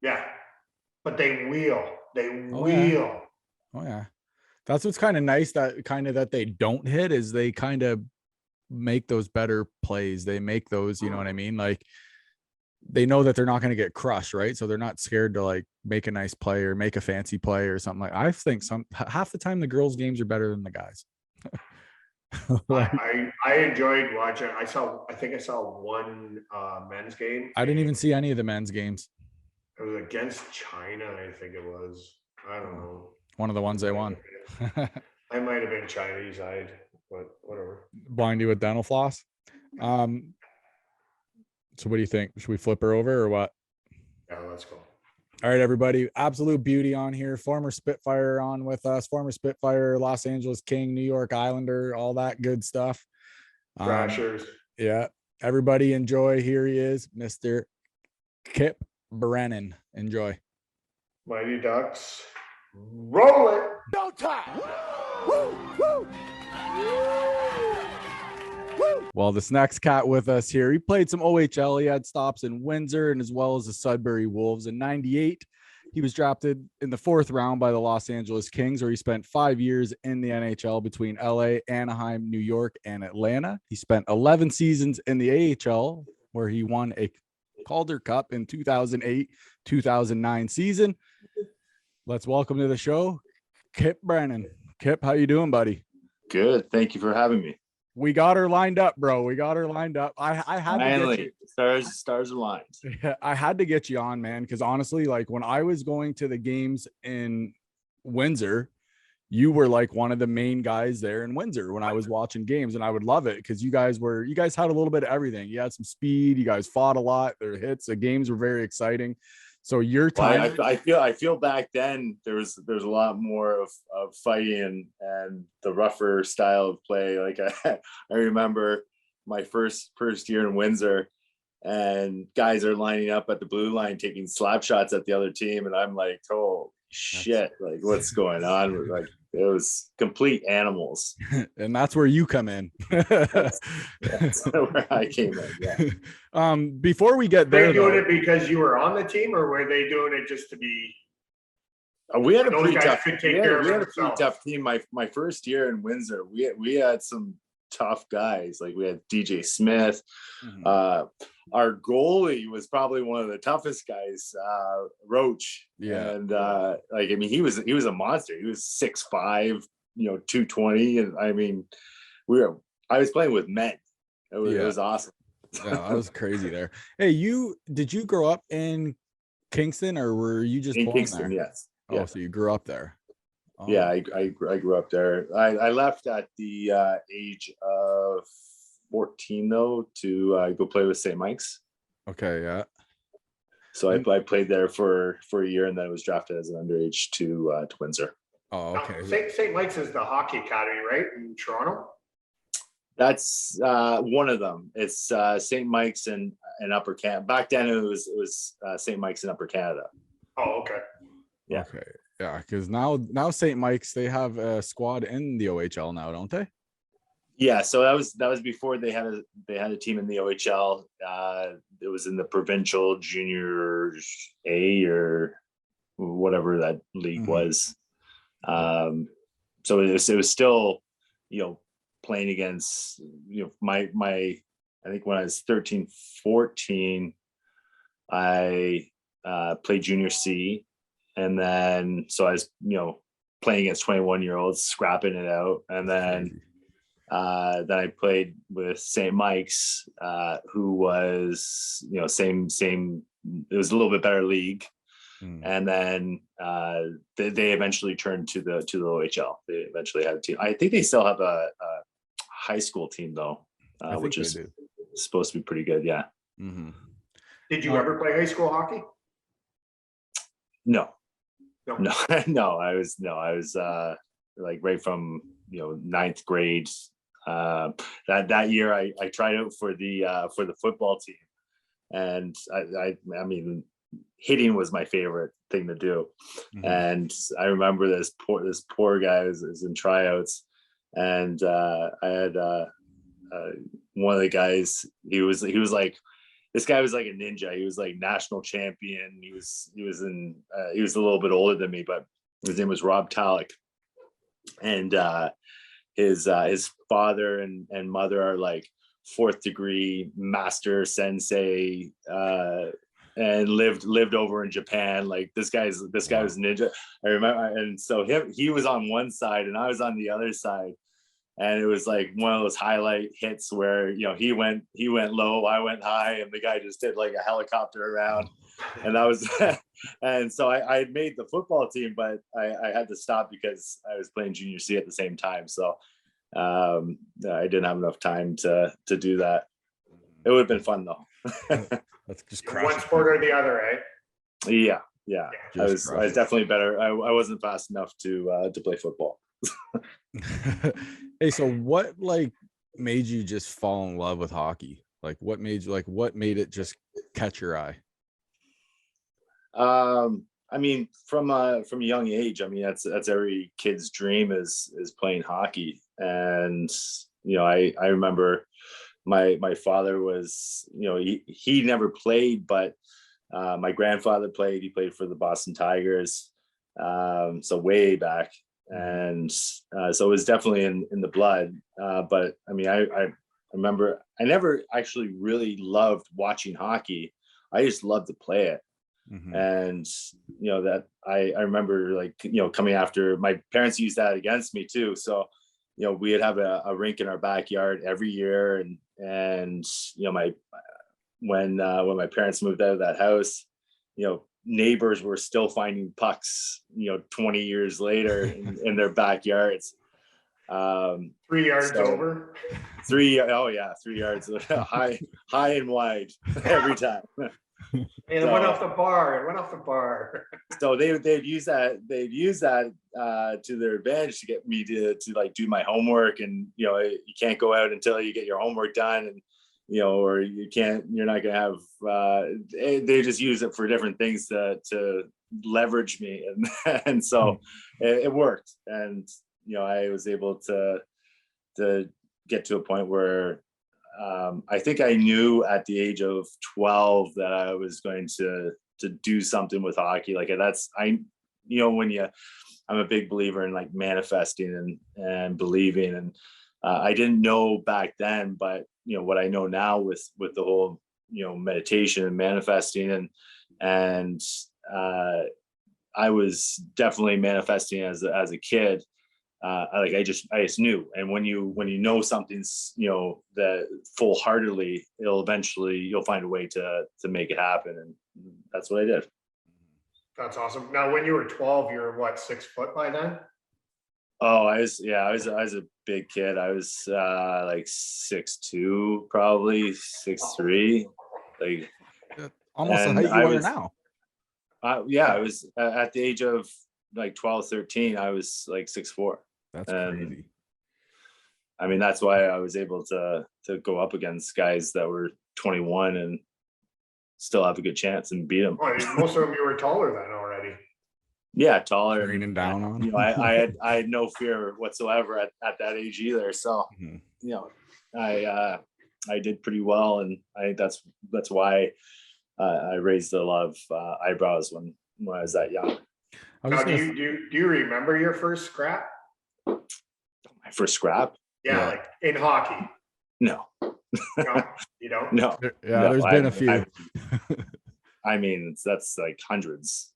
Yeah, but they wheel. Oh yeah, that's what's kind of nice. That they don't hit is they kind of make those better plays. They make those, you know what I mean? Like they know that they're not going to get crushed, right? So they're not scared to like make a nice play or make a fancy play or something. Like I think half the time the girls' games are better than the guys. I enjoyed watching. I think I saw one men's game. I didn't even see any of the men's games. It was against China, I think it was. I don't know. One of the ones they won. I might have been Chinese eyed, but whatever. Blind you with dental floss. So what do you think? Should we flip her over or what? Yeah, let's go. All right, everybody. Absolute beauty on here. Former Spitfire on with us. Former Spitfire, Los Angeles King, New York Islander, all that good stuff. Thrashers. Yeah. Everybody enjoy. Here he is, Mr. Kip Brennan. Enjoy. Mighty Ducks. Roll it. No time. Woo, woo. Well, this next cat with us here, he played some OHL. He had stops in Windsor and as well as the Sudbury Wolves. In 98, he was drafted in the 4th round by the Los Angeles Kings, where he spent 5 years in the NHL between LA, Anaheim, New York, and Atlanta. He spent 11 seasons in the AHL, where he won a Calder Cup in 2008-2009 season. Let's welcome to the show, Kip Brennan. Kip, how you doing, buddy? Good. Thank you for having me. We got her lined up, bro. We got her lined up. I had Finally, to get you. stars aligned. Yeah, I had to get you on, man, because honestly, like when I was going to the games in Windsor, you were like one of the main guys there in Windsor when I was watching games, and I would love it because you guys had a little bit of everything. You had some speed, you guys fought a lot, their hits, the games were very exciting. So your time, I feel back then there's a lot more of fighting and the rougher style of play. Like I remember my first year in Windsor, and guys are lining up at the blue line taking slap shots at the other team, and I'm like, oh shit, like what's going on? Like it was complete animals. and that's where you come in. That's where I came in. Yeah. Before we get Were there, they doing it because you were on the team, or were they doing it just to be? We had a Those pretty guys tough. could take We care of had a pretty themselves. tough team. My first year in Windsor, we had some tough guys. Like we had DJ Smith. Mhm. Our goalie was probably one of the toughest guys, Roach. Yeah. And like I mean, he was a monster. He was 6'5", 220, and I mean, I was playing with men. It was awesome. Yeah, that was crazy there. Hey, did you grow up in Kingston, or were you just In born Kingston, there? yes. Oh, Yeah. so you grew up there. Oh, Yeah, I grew up there. I left at the age of 14 though to go play with St. Mike's. okay, yeah. So I played there for a year, and then I was drafted as an underage to Windsor. Oh, okay. St. Mike's is the hockey academy, right, in Toronto? That's one of them. It's St. Mike's and Upper Canada. Back then it was St. Mike's in Upper Canada. Oh, okay. Yeah. Okay. Yeah, because now St. Mike's, they have a squad in the OHL now, don't they? Yeah, so that was before they had a team in the OHL. It was in the provincial junior A or whatever that league was. So it was still, playing against, my I think when I was 13, 14, I played junior C, and then so I was playing against 21-year-olds, scrapping it out, and then I played with St. Mike's, who was same. It was a little bit better league, and then they eventually turned to the OHL. They eventually had a team. I think they still have a high school team though, which is supposed to be pretty good. Yeah. Mm-hmm. Did you ever play high school hockey? No. I was like right from ninth grade. That year I tried out for the football team, and I mean, hitting was my favorite thing to do. And I remember this poor guy was in tryouts, and I had one of the guys. He was like, this guy was like a ninja. He was like national champion. He was a little bit older than me, but his name was Rob Talick, and his father and mother are like 4th degree master sensei, and lived over in Japan. Like this guy was a ninja. I remember, and so he was on one side and I was on the other side, and it was like one of those highlight hits where he went low, I went high, and the guy just did like a helicopter around, and that was and so I had made the football team, but I had to stop because I was playing junior C at the same time. So I didn't have enough time to do that. It would have been fun though. That's just one sport or the other, right? Yeah. I was crushing. definitely better. I wasn't fast enough to play football. Hey, so what like made you just fall in love with hockey? Like what made it just catch your eye? I mean, from a young age, I mean, that's every kid's dream is playing hockey. And I remember my father was, he never played, but my grandfather played. He played for the Boston Tigers, so way back. And so it was definitely in the blood. But I mean, I remember I never actually really loved watching hockey. I just loved to play it. And that I remember, like, coming after, my parents used that against me too. So we'd have a rink in our backyard every year, and when my parents moved out of that house, neighbors were still finding pucks, 20 years later in their backyards. 3 yards over. 3 yards high and wide every time. And it went off the bar. So they'd use that to their advantage to get me to like do my homework, and you can't go out until you get your homework done, and or you're not gonna have they just use it for different things to leverage me, and so it worked, and I was able to get to a point where I think I knew at the age of 12 that I was going to do something with hockey. Like I'm a big believer in like manifesting and believing. And I didn't know back then, but what I know now with the whole, meditation and manifesting and I was definitely manifesting as a kid. I just knew, and when you know something's that full-heartedly, you'll find a way to make it happen, and that's what I did. That's awesome. Now, when you were 12, you were what, 6 foot by then? Oh, I was a big kid. I was like 6'2", probably 6'3", like almost the height you are now. I was at the age of like 12, 13, I was like 6'4". That's crazy. I mean, that's why I was able to go up against guys that were 21 and still have a good chance and beat them. Well, most of them you were taller than already. Yeah, taller. Raining down on. I had no fear whatsoever at that age either. So, I did pretty well, and I think that's why I raised a lot of eyebrows when I was that young. Now, do you remember your first scrap? My first scrap? Yeah, like in hockey. No. No, you don't? No. Yeah, there's been a few. I mean, that's like hundreds.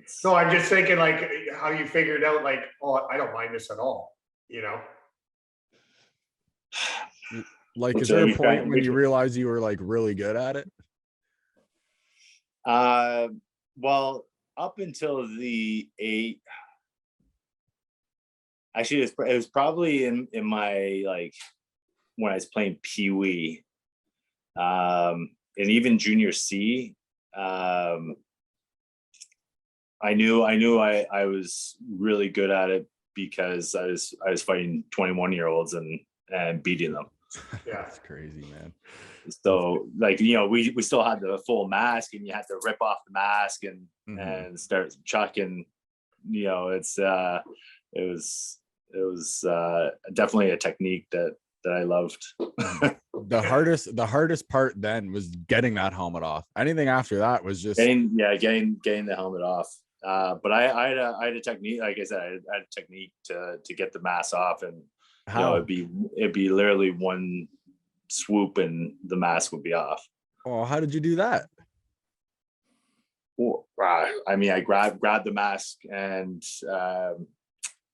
So I'm just thinking like how you figured out like, oh, I don't mind this at all, Like, is there a point when you realize you were like really good at it? Well, up until the 8, actually it was probably in my, like, when I was playing Pee Wee, and even junior C, I knew I was really good at it because I was fighting 21-year-olds and beating them. Yeah, that's crazy, man. So like, we still had the full mask, and you had to rip off the mask and start chucking. It was definitely a technique that I loved. The hardest part then was getting that helmet off. Anything after that was just getting the helmet off. But I had a technique, like I said, I had a technique to get the mask off, and it'd be literally one swoop and the mask would be off. Oh, how did you do that? Well, I mean, I grabbed the mask, and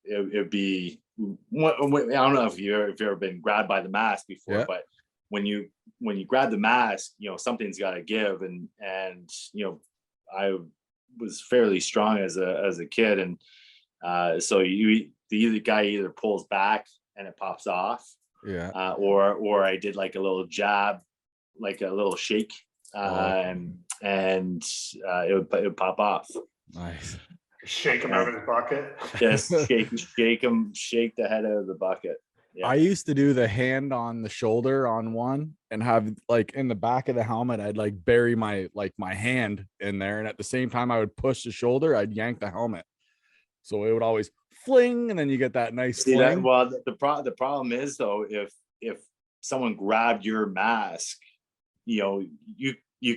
it'd be, I don't know if you've ever been grabbed by the mask before, but when you grab the mask, something's got to give, and I was fairly strong as a kid, and so the guy either pulls back and it pops off, or I did like a little jab, like a little shake, and it would pop off. Nice. Shake him out of his bucket. Just shake the head out of the bucket. Yeah. I used to do the hand on the shoulder on one, and have like in the back of the helmet, I'd like bury my hand in there, and at the same time I would push the shoulder, I'd yank the helmet, so it would always fling, and then you get that nice fling. Well, the problem is though, if someone grabbed your mask, you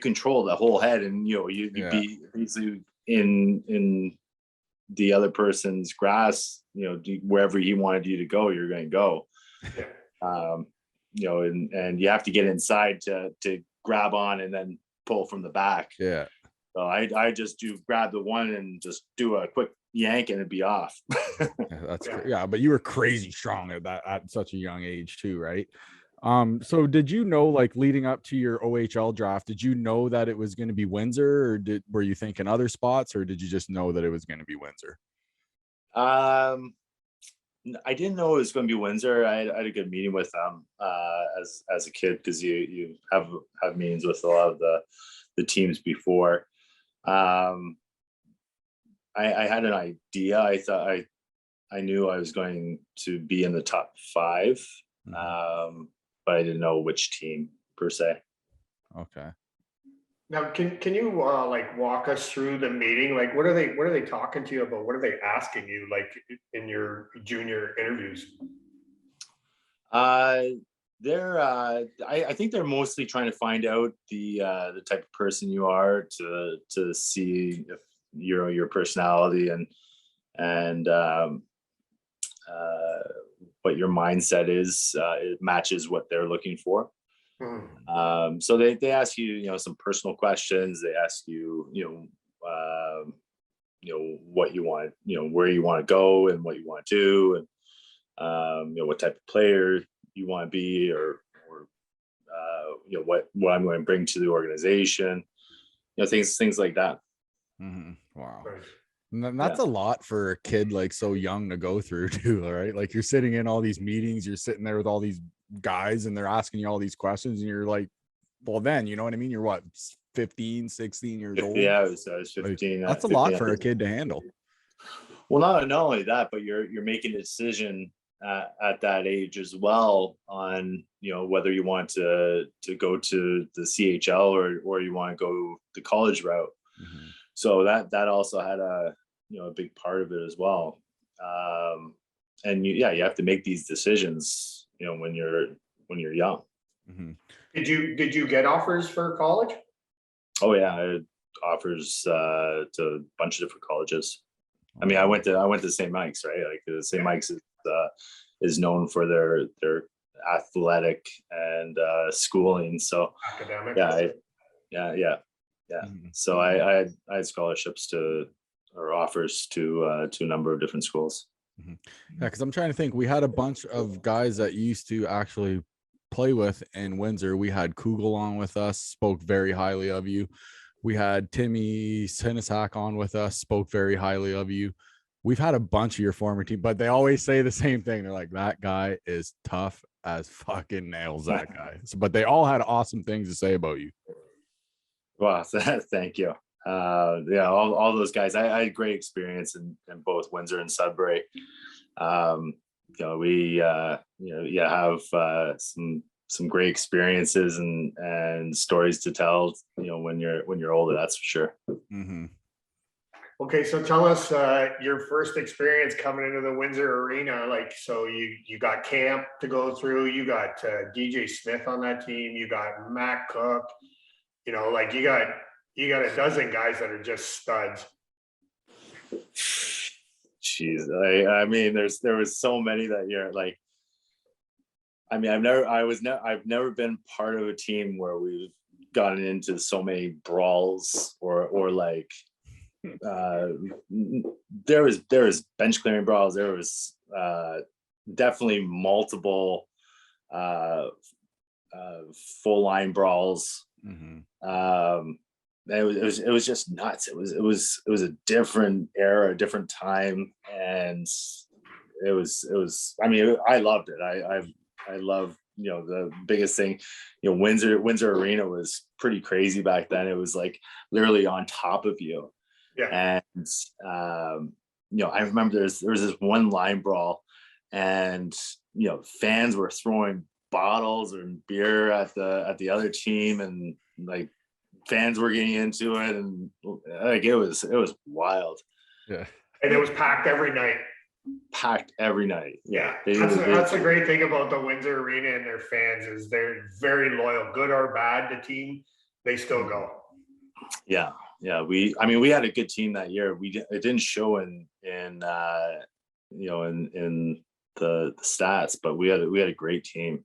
control the whole head, and you'd be basically in the other person's grasp, wherever he wanted you to go, you're going to go. And you have to get inside to grab on and then pull from the back. Yeah. So I just grab the one and just do a quick yank, and it'd be off. But you were crazy strong at such a young age too, right? So did you know, like leading up to your OHL draft, did you know that it was going to be Windsor, or were you thinking other spots, or did you just know that it was going to be Windsor? I didn't know it was going to be Windsor. I had a good meeting with them as a kid, because you have meetings with a lot of the teams before. I had an idea. I thought I knew I was going to be in the top 5, but I didn't know which team per se. Okay. Now, can you like walk us through the meeting? Like, what are they talking to you about? What are they asking you, like in your junior interviews? They're I think they're mostly trying to find out the type of person you are, to see if your personality and what your mindset is. It matches what they're looking for. So they ask you, some personal questions. They ask you, what you want, where you want to go and what you want to do, and what type of player you want to be, or what I'm going to bring to the organization, things like that. Wow. And that's a lot for a kid like so young to go through too, right? Like you're sitting in all these meetings, you're sitting there with all these guys and they're asking you all these questions, and you're like, well, then, you know what I mean? You're what, 15, 16 years old? Yeah, I was 15. Like, that's a lot for a kid to handle. Well, not only that, but you're making a decision at that age as well on, whether you want to go to the CHL or you want to go the college route. So that also had a big part of it as well. And you have to make these decisions, when you're young. Did you get offers for college? Oh yeah, I had offers to a bunch of different colleges. I mean, I went to St. Mike's, right? Like the St. Mike's is known for their athletic and schooling. So academic. Yeah. So I had scholarships or offers to a number of different schools. Yeah, because I'm trying to think. We had a bunch of guys that used to actually play with in Windsor. We had Kugel on with us, spoke very highly of you. We had Timmy Sinisak on with us, spoke very highly of you. We've had a bunch of your former team, but they always say the same thing. They're like, that guy is tough as fucking nails, that guy. But they all had awesome things to say about you. Well, thank you. All those guys. I had great experience in both Windsor and Sudbury. We have some great experiences and stories to tell. When you're older, that's for sure. Okay, so tell us your first experience coming into the Windsor Arena. Like, so you got camp to go through. You got DJ Smith on that team. You got Matt Cook. Like you got a dozen guys that are just studs. Jeez, I mean, there was so many that year. Like, I mean, I've never been part of a team where we've gotten into so many brawls or like. There was bench clearing brawls. There was definitely multiple full line brawls. It was just nuts. It was a different era, a different time, and it was. I mean, I loved it. I love the biggest thing. Windsor Arena was pretty crazy back then. It was like literally on top of you. Yeah. And I remember there was this one line brawl, and fans were throwing bottles and beer at the other team, and like fans were getting into it, and like it was wild. Yeah. And it was packed every night. Yeah. That's the great thing about the Windsor Arena and their fans is they're very loyal, good or bad, the team, they still go. Yeah. We had a good team that year. It didn't show in the stats, but we had a great team.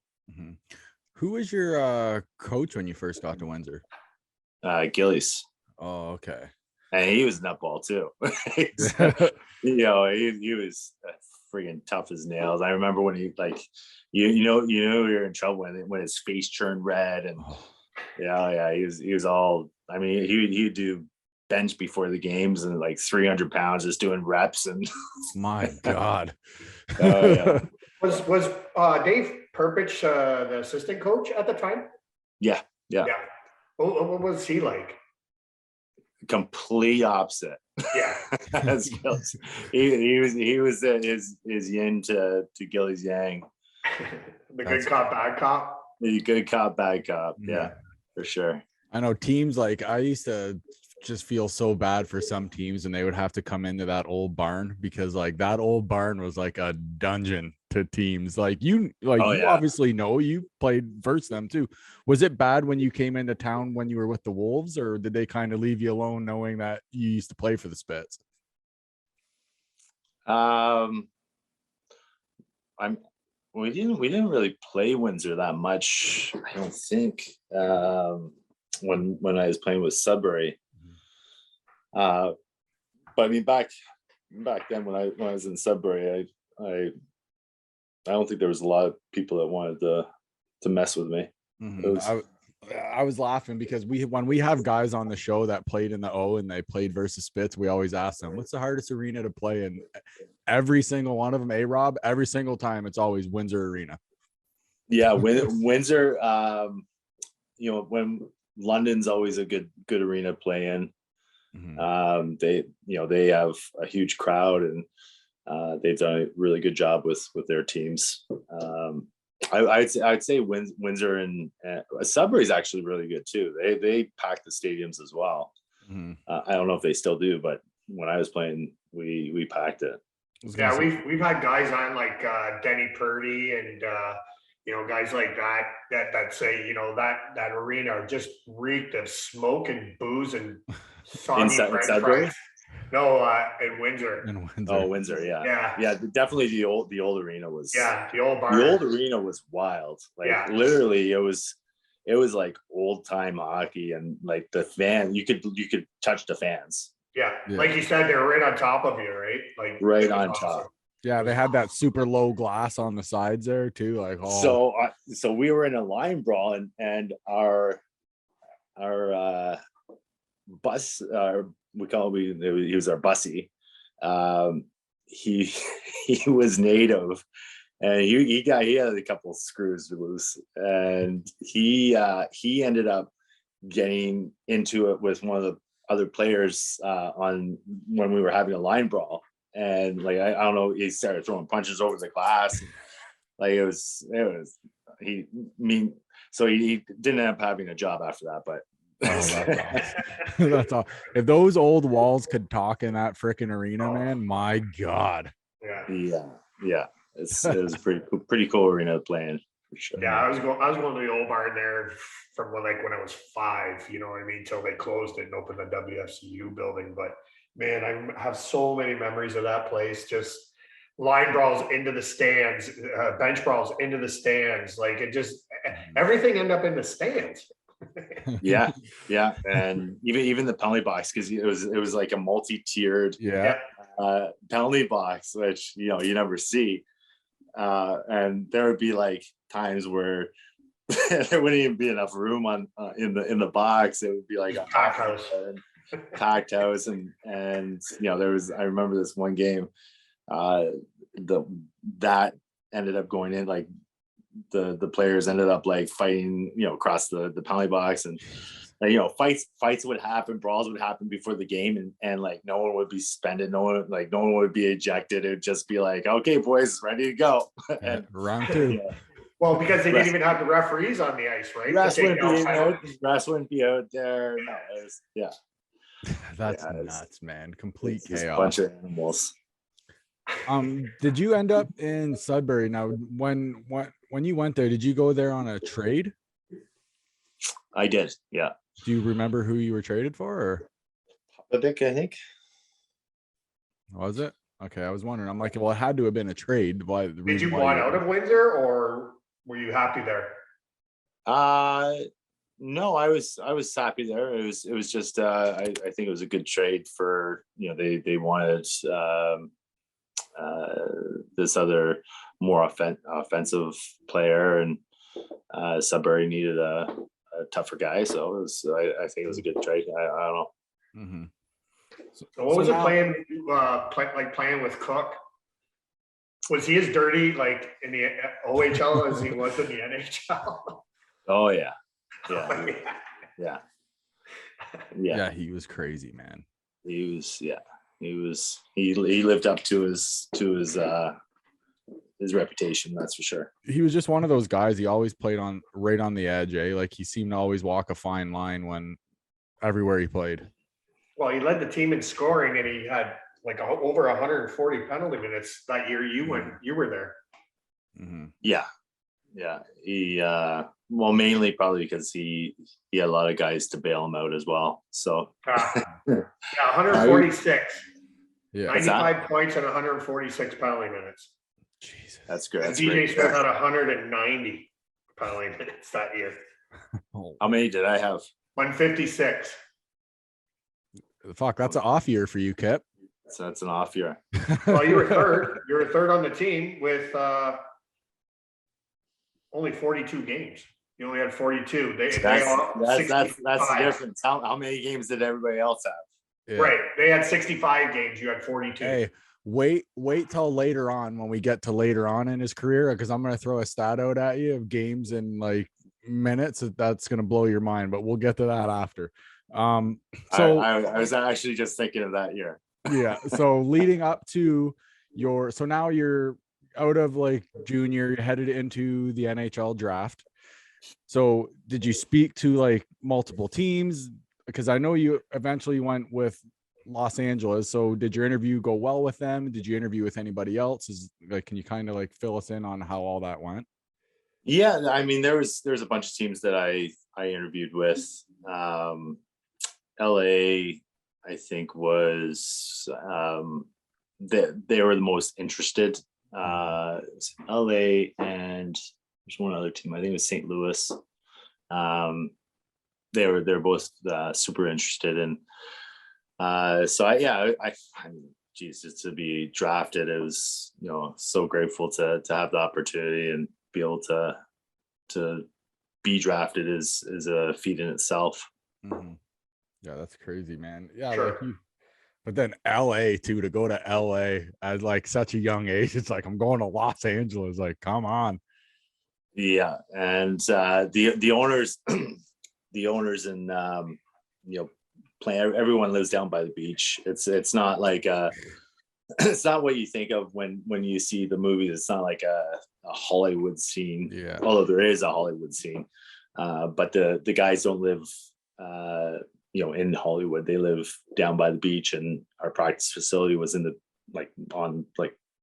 Who was your coach when you first got to Windsor? Gillies. Oh, okay. And he was nutball too. He was friggin' tough as nails. I remember when he like, you're in trouble when his face turned red, and he was all. I mean, he'd do bench before the games and like 300 pounds just doing reps and. My God. Yeah. Was Dave Perpich the assistant coach at the time? Yeah. What was he like? Complete opposite. Yeah. he was his yin to Gilly's yang. The good cop, bad cop. The good cop, bad cop. Yeah, for sure. I know teams like I used to just feel so bad for some teams and they would have to come into that old barn because like that old barn was like a dungeon to teams. Like you obviously know you played versus them too. Was it bad when you came into town when you were with the Wolves, or did they kind of leave you alone knowing that you used to play for the Spits? We didn't really play Windsor that much, I don't think. When I was playing with Sudbury. But I mean back then when I was in Sudbury, I don't think there was a lot of people that wanted to mess with me. I was laughing because when we have guys on the show that played in the O and they played versus Spits, we always ask them, what's the hardest arena to play in? Every single one of them, Rob, every single time it's always Windsor Arena. Yeah, Windsor, when London's always a good arena to play in. They have a huge crowd and they've done a really good job with their teams. I'd say Windsor and Sudbury's actually really good too. They pack the stadiums as well. I don't know if they still do, but when I was playing, we packed it. Yeah, we've had guys on like Denny Purdy and guys like that say that arena just reeked of smoke and booze and soggy French fries. No, in Windsor. Oh, Windsor, yeah. Definitely the old arena was. Yeah, the old bar. The old arena was wild. Like literally, it was like old time hockey, and like the fan, you could touch the fans. Yeah, like you said, they were right on top of you, right? Like right on top. Yeah, they had that super low glass on the sides there too. Like so we were in a line brawl, and our bus, he was our bussy. He was native, and he had a couple screws loose, and he ended up getting into it with one of the other players on when we were having a line brawl, and like I don't know, he started throwing punches over the glass. And, like it was he didn't end up having a job after that, but. That's all. If those old walls could talk in that freaking arena, man, my God. Yeah. It was a pretty cool arena to play in for sure. Yeah, I was going to the old barn there from when I was 5. You know what I mean? Till they closed it and opened the WFCU building. But man, I have so many memories of that place. Just line brawls into the stands, bench brawls into the stands. Like it just everything ended up in the stands. yeah, and even the penalty box, because it was like a multi-tiered penalty box, which you never see, and there would be like times where there wouldn't even be enough room in the box. It would be like a packed house, and there was, I remember this one game that ended up going in, like the players ended up like fighting across the penalty box, and fights would happen, brawls would happen before the game, and like no one would be suspended, no one would be ejected. It would just be like, okay boys, ready to go. And round 2. Well, because they didn't even have the referees on the ice, right? Rest wouldn't be out there. No, it was, that's nuts, man. Complete chaos. A bunch of animals. Did you end up in Sudbury? Now, when you went there, did you go there on a trade? I did, yeah. Do you remember who you were traded for? Or? Popovic, I think. Was it? Okay, I was wondering. I'm like, well, it had to have been a trade. Why? Did you want out of Windsor, or were you happy there? No, I was happy there. It was just I think it was a good trade for they wanted this other more offensive player, and Sudbury needed a tougher guy, so I think it was a good trade. I don't know. Mm-hmm. So what was it playing with Cook? Was he as dirty like in the OHL as he was in the NHL? Oh yeah, Yeah, he was crazy, man. He lived up to his reputation, that's for sure. He was just one of those guys. He always played right on the edge, eh? Like he seemed to always walk a fine line when everywhere he played. Well, he led the team in scoring, and he had like over 140 penalty minutes that year. You were there. Mm-hmm. Yeah. He well, mainly probably because he had a lot of guys to bail him out as well. So 146. Yeah, 95 points and 146 penalty minutes. Jesus, that's good. That's DJ great. Smith had 190 penalty minutes that year. How many did I have? 156. Fuck, that's an off year for you, Kip. So that's an off year. Well, you were third. You were third on the team with only 42 games. You only had 42. That's the difference. How many games did everybody else have? Yeah. Right. They had 65 games. You had 42. Hey, wait till later on when we get to later on in his career, because I'm going to throw a stat out at you of games in like minutes. That's going to blow your mind, but we'll get to that after. So I was actually just thinking of that year. Yeah. So leading up to so now you're out of like junior, you're headed into the NHL draft. So did you speak to like multiple teams? Because I know you eventually went with Los Angeles. So did your interview go well with them? Did you interview with anybody else? Can you kind of like fill us in on how all that went? Yeah, I mean, there's a bunch of teams that I interviewed with. LA, I think, was they were the most interested. LA, and there's one other team, I think it was St. Louis. They're both super interested in. So I mean, Jesus, to be drafted, it was, so grateful to have the opportunity and be able to be drafted is a feat in itself. Mm-hmm. Yeah, that's crazy, man. Yeah, sure. But then LA too, to go to LA at like such a young age, it's like I'm going to Los Angeles. Like, come on. Yeah, and the owners, and everyone lives down by the beach. It's not like it's not what you think of when you see the movies. It's not like a Hollywood scene. Yeah. Although there is a Hollywood scene, but the guys don't live in Hollywood. They live down by the beach, and our practice facility was in the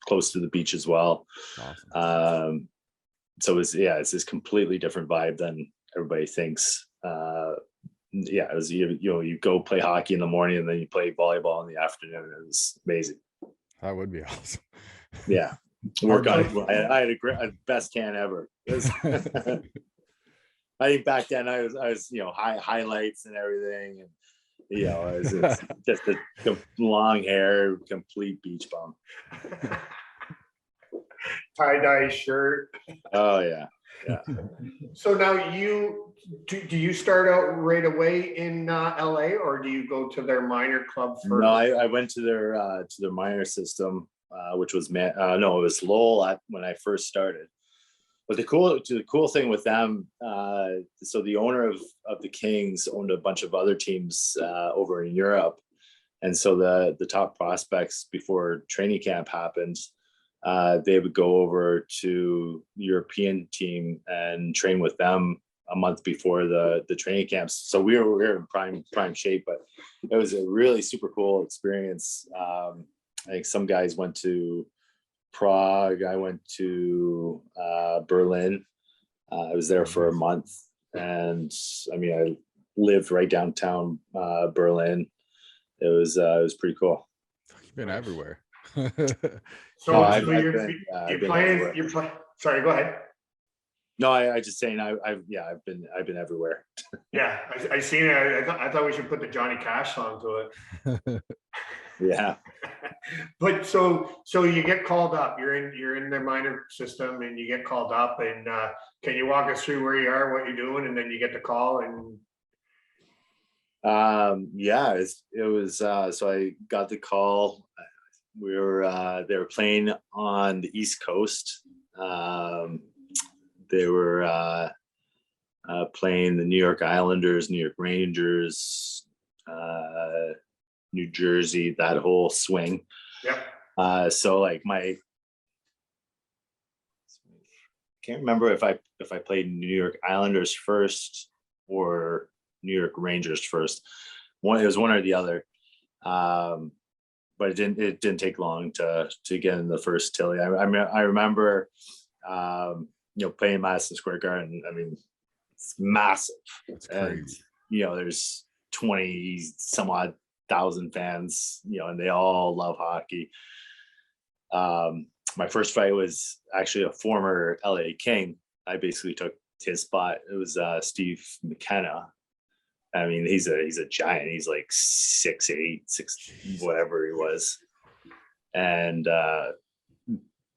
close to the beach as well. Awesome. So it's this completely different vibe than everybody thinks. It was, you go play hockey in the morning and then you play volleyball in the afternoon. It was amazing. That would be awesome. Yeah. Work on it. I had a best can ever. I think back then I was highlights and everything, and it's just a long hair, complete beach bum. Tie-dye shirt. Oh yeah. So now do you start out right away in LA, or do you go to their minor club first? No, I went to their minor system, which was it was Lowell when I first started. But the cool thing with them, so the owner of the Kings owned a bunch of other teams over in Europe, and so the top prospects before training camp happened, they would go over to the European team and train with them a month before the training camps. So we were in prime shape, but it was a really super cool experience. I think some guys went to Prague. I went to Berlin. I was there for a month, and I mean, I lived right downtown Berlin. It was pretty cool. You've been everywhere. Sorry, go ahead. No, I just saying I've been everywhere. Yeah, I seen it. I thought we should put the Johnny Cash song to it. Yeah. But so you get called up. You're in their minor system, and you get called up. And can you walk us through where you are, what you're doing, and then you get the call? And Yeah, it was so I got the call. They were playing on the East Coast. They were playing the New York Islanders, New York Rangers, New Jersey, that whole swing. Yep. So like can't remember if I played New York Islanders first or New York Rangers first. It was one or the other. But it didn't take long to get in the first Tilly. I remember playing Madison Square Garden. I mean, it's massive. That's crazy. And there's 20 some odd thousand fans, and they all love hockey. My first fight was actually a former LA King. I basically took his spot. It was Steve McKenna. I mean, he's a giant. He's like 6'8", whatever he was, and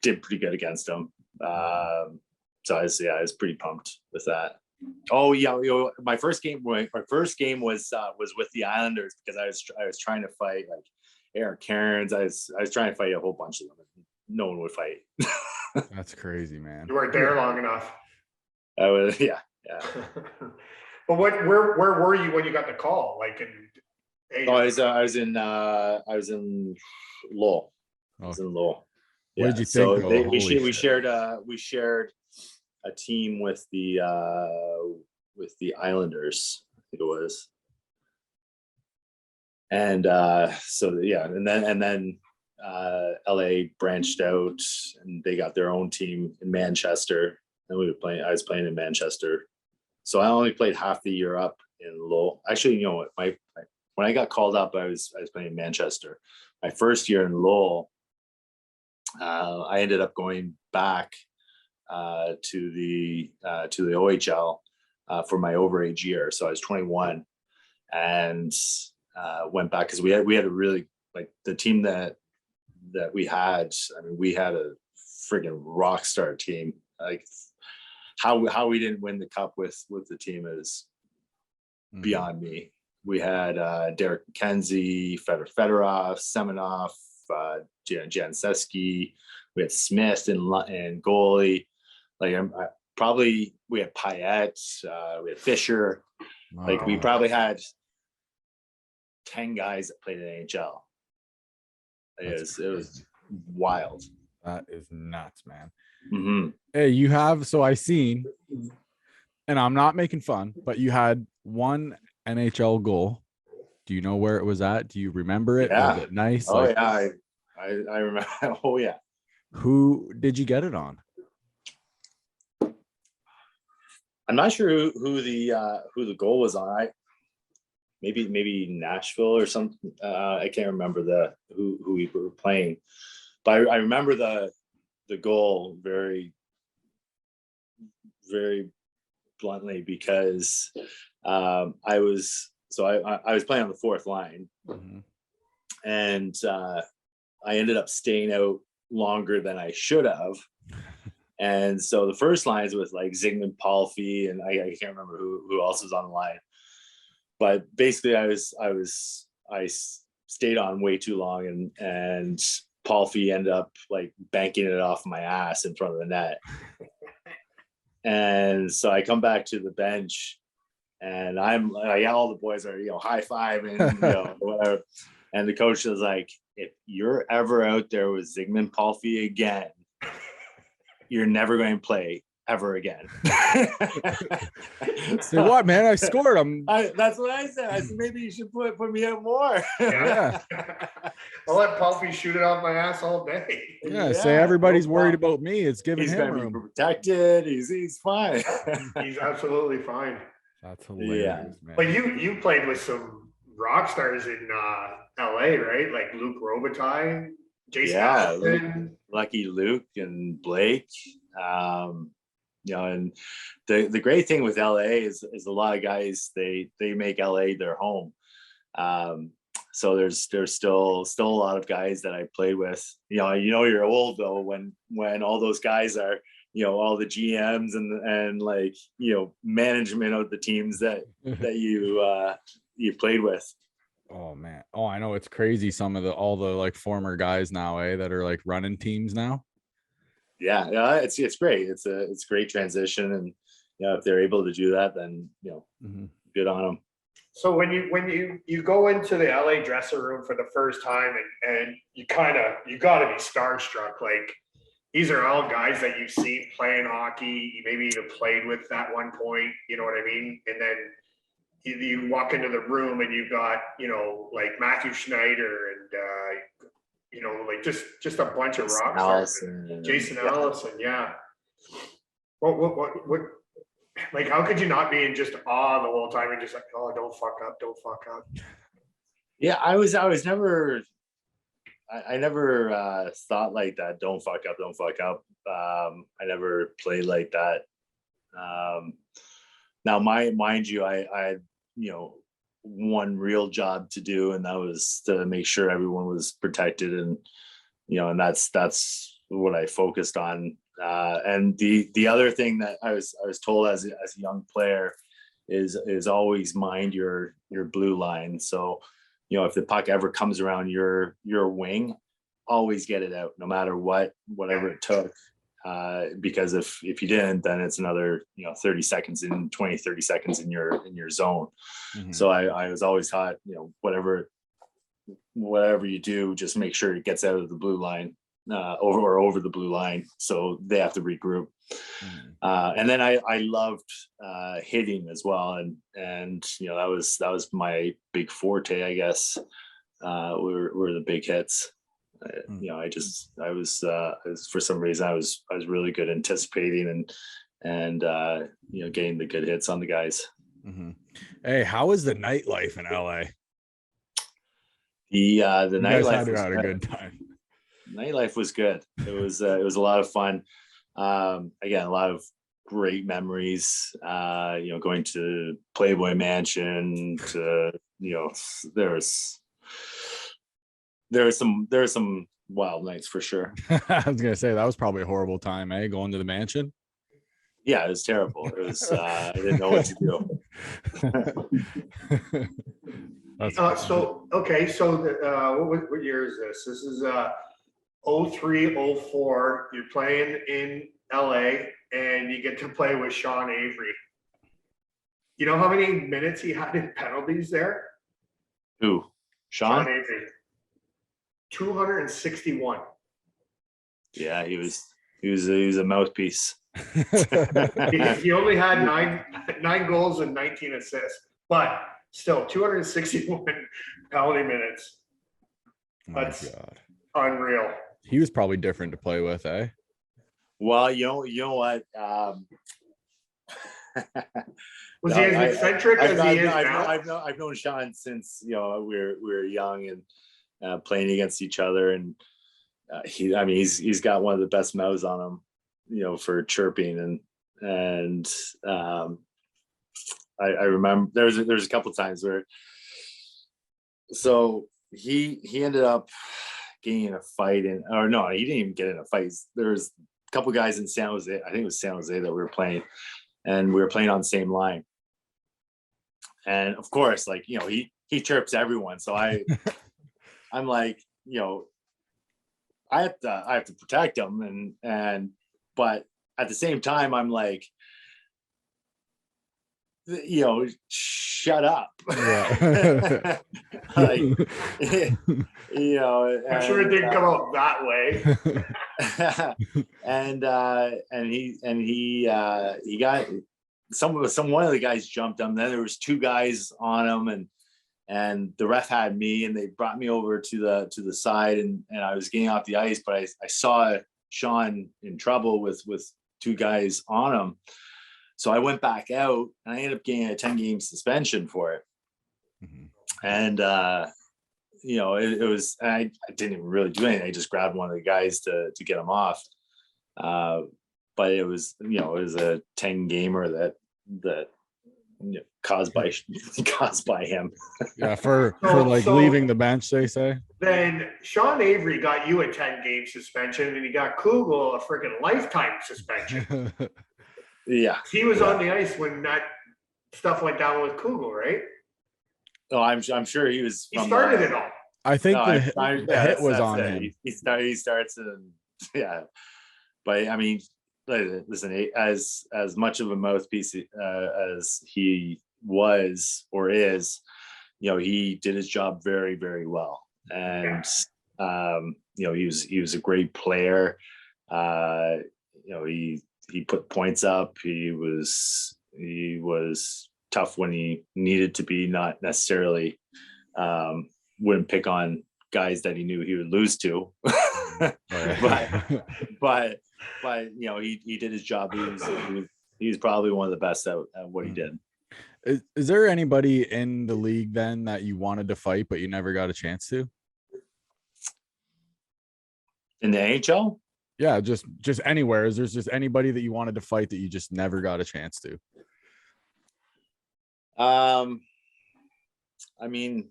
did pretty good against him. So I was pretty pumped with that. Oh yeah, my first game was with the Islanders, because I was trying to fight like Eric Cairns. I was trying to fight a whole bunch of them. No one would fight. That's crazy, man. You weren't there long enough. I was, yeah. But where were you when you got the call? Like in I was in Lowell. I was in Lowell. What did you think? So we shared a team with the Islanders, I think it was. And and then LA branched out and they got their own team in Manchester, and I was playing in Manchester. So I only played half the year up in Lowell. Actually, you know what? When I got called up, I was playing in Manchester. My first year in Lowell, I ended up going back to the OHL for my overage year. So I was 21, and went back because we had a really, like, the team that we had. I mean, we had a friggin' rock star team. Like, how we didn't win the cup with the team is beyond me. We had Derek McKenzie, Fedorov, Semenov, Jansewski. We had Smith and goalie. Like, we had Payette, we had Fisher. Wow. Like, we probably had 10 guys that played in NHL. It was wild. That is nuts, man. Mm-hmm. Hey, so I seen, and I'm not making fun, but you had one NHL goal. Do you know where it was at? Do you remember it? Yeah. Was it nice? Oh, yeah. I remember. Oh, yeah. Who did you get it on? I'm not sure who the goal was on. Maybe Nashville or something. I can't remember who we were playing, but I remember the goal very, very bluntly, because I was playing on the fourth line, and I ended up staying out longer than I should have. And so the first lines with like Zygmunt Palffy, and I can't remember who else was on the line. But basically I stayed on way too long, and Palffy ended up like banking it off my ass in front of the net. And so I come back to the bench, and all the boys are, high-fiving, whatever. And the coach was like, if you're ever out there with Zygmunt Palffy again, you're never going to play ever again. Say what, man? I scored him. That's what I said. I said, maybe you should put me out more. Yeah. I'll let Palffy shoot it off my ass all day. Yeah, say everybody's worried about me. It's giving he's him gonna room. be protected. He's fine. He's absolutely fine. That's hilarious, man. But you played with some rock stars in LA, right? Like Luc Robitaille, Jason Allison. Lucky Luke and Blake. And the great thing with LA is a lot of guys, they make LA their home. So there's still a lot of guys that I played with. You're old though when all those guys are, all the GMs and like, management of the teams that you played with. Oh man. Oh, I know, it's crazy. All the like former guys now, that are like running teams now. Yeah, it's great. It's a great transition, and if they're able to do that, then good on them. So when you go into the LA dressing room for the first time and you got to be starstruck. Like, these are all guys that you've seen playing hockey, you maybe even played with at one point, you know what I mean? And then you walk into the room and you've got, like Matthew Schneider and, like just a bunch of rock stars. Jason Allison, yeah. What, like, how could you not be in just awe the whole time and just like, oh, don't fuck up. Yeah, I never thought like that. Don't fuck up. I never played like that. Now, mind you, I had, one real job to do, and that was to make sure everyone was protected, and and that's what I focused on. And the other thing that I was told as a young player is always mind your blue line. So, if the puck ever comes around your wing, always get it out, no matter whatever it took. Because if you didn't, then it's another 30 seconds in 30 seconds in your zone. So I was always taught, whatever you do, just make sure it gets out of the blue line, over the blue line, so they have to regroup. And then I loved hitting as well, and that was my big forte, I guess. Were the big hits. I was for some reason I was really good anticipating and getting the good hits on the guys. Hey, how is the nightlife in LA? The nightlife had a good time. Nightlife was good. It was a lot of fun. Again, a lot of great memories. Going to Playboy Mansion. There were some wild nights for sure. I was gonna say that was probably a horrible time, going to the mansion. Yeah, it was terrible. It was I didn't know what to do. So what year is this? This is 03, 04. You're playing in LA and you get to play with Sean Avery. You know how many minutes he had in penalties there? Who? Sean Avery. 261. Yeah, he was a mouthpiece. He only had nine goals and 19 assists, but still 261 penalty minutes. That's unreal. He was probably different to play with, eh? Well, you know what? Was he as eccentric as he is now? I've known Sean since we were young and playing against each other, and he's got one of the best mouths on him, for chirping, and I remember there's a couple of times where so he ended up getting in a fight, he didn't even get in a fight. There was a couple of guys in San Jose, I think it was San Jose, that we were playing, and we were playing on the same line. And of course, like, he chirps everyone. So I'm like, I have to protect him, but at the same time, I'm like, shut up. Yeah. I'm sure it didn't come out that way. and he got one of the guys jumped him. Then there was two guys on him, and the ref had me, and they brought me over to the side, and I was getting off the ice, but I saw Sean in trouble with two guys on him. So I went back out, and I ended up getting a 10-game suspension for it. And it was, I didn't even really do anything. I just grabbed one of the guys to get him off. But it was, it was a 10-gamer that caused by him. Yeah, for So- like so- leaving the bench, they say. Then Sean Avery got you a 10-game suspension, and he got Kugel a freaking lifetime suspension. Yeah. He was on the ice when that stuff went down with Kugel, right? No, I'm sure he was. He started it all. I think No, the hit was on him. He starts and yeah, but I mean, listen, as much of a mouthpiece as he was or is, he did his job very, very well, and he was a great player. He put points up. He was tough when he needed to be, not necessarily wouldn't pick on guys that he knew he would lose to. but he did his job. He was probably one of the best at what he did. Is there anybody in the league then that you wanted to fight but you never got a chance to? In the NHL? Yeah, just anywhere. Is there just anybody that you wanted to fight that you just never got a chance to? I mean,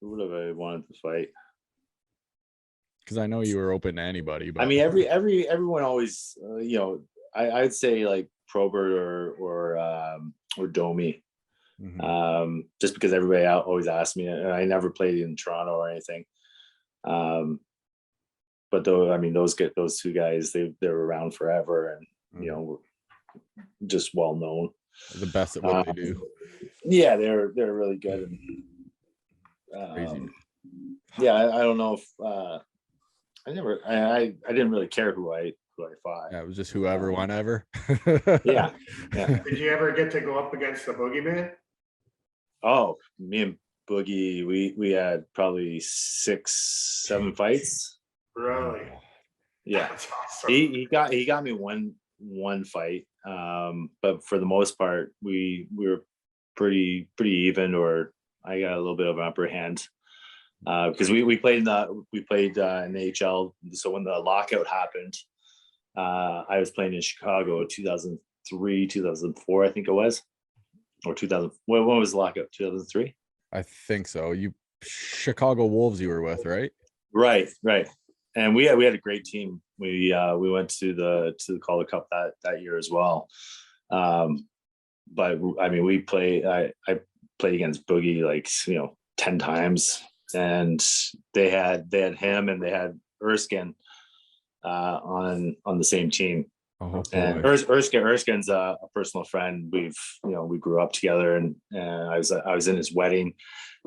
who would have I wanted to fight? Because I know you were open to anybody, but I mean, everyone always, I'd say like Probert or Domi, just because everybody always asked me, and I never played in Toronto or anything. But though, I mean, those two guys, they were around forever, and just well known. The best at what they do. Yeah, they're really good. And, Crazy. yeah, I don't know if I didn't really care who I fought. Yeah, it was just whoever, whenever. Yeah. Did you ever get to go up against the Boogeyman? Oh, me and Boogie, we had probably 6-7 fights. Really? Yeah. That's awesome. He got me one fight. But for the most part, we were pretty even, or I got a little bit of an upper hand. Because we played in the NHL. So when the lockout happened, I was playing in Chicago 2003, 2004, I think it was, or 2000. When was the lockout? 2003. I think so. Chicago Wolves you were with, right? Right. And we had a great team. We went to the Calder Cup that year as well. But I mean, I played against Boogie like 10 times, and they had him and they had Erskine on the same team. Oh, and Erskine's a personal friend. We grew up together, and I was in his wedding,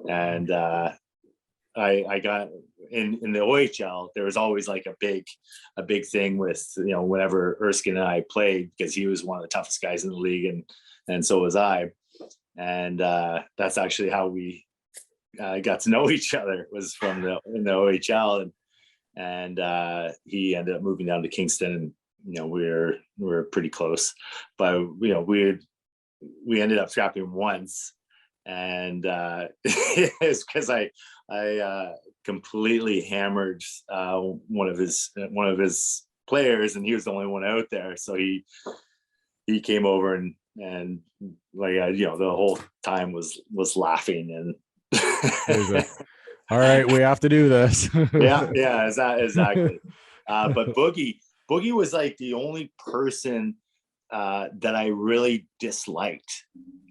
and I got in the OHL. There was always like a big thing with whenever Erskine and I played, because he was one of the toughest guys in the league, and so was I, and that's actually how we got to know each other, was in the OHL, and he ended up moving down to Kingston, and we're pretty close, but we ended up scrapping once, and it's because I completely hammered one of his players, and he was the only one out there, so he came over and like the whole time was laughing, and all right, we have to do this. yeah, exactly. But Boogie was like the only person that I really disliked,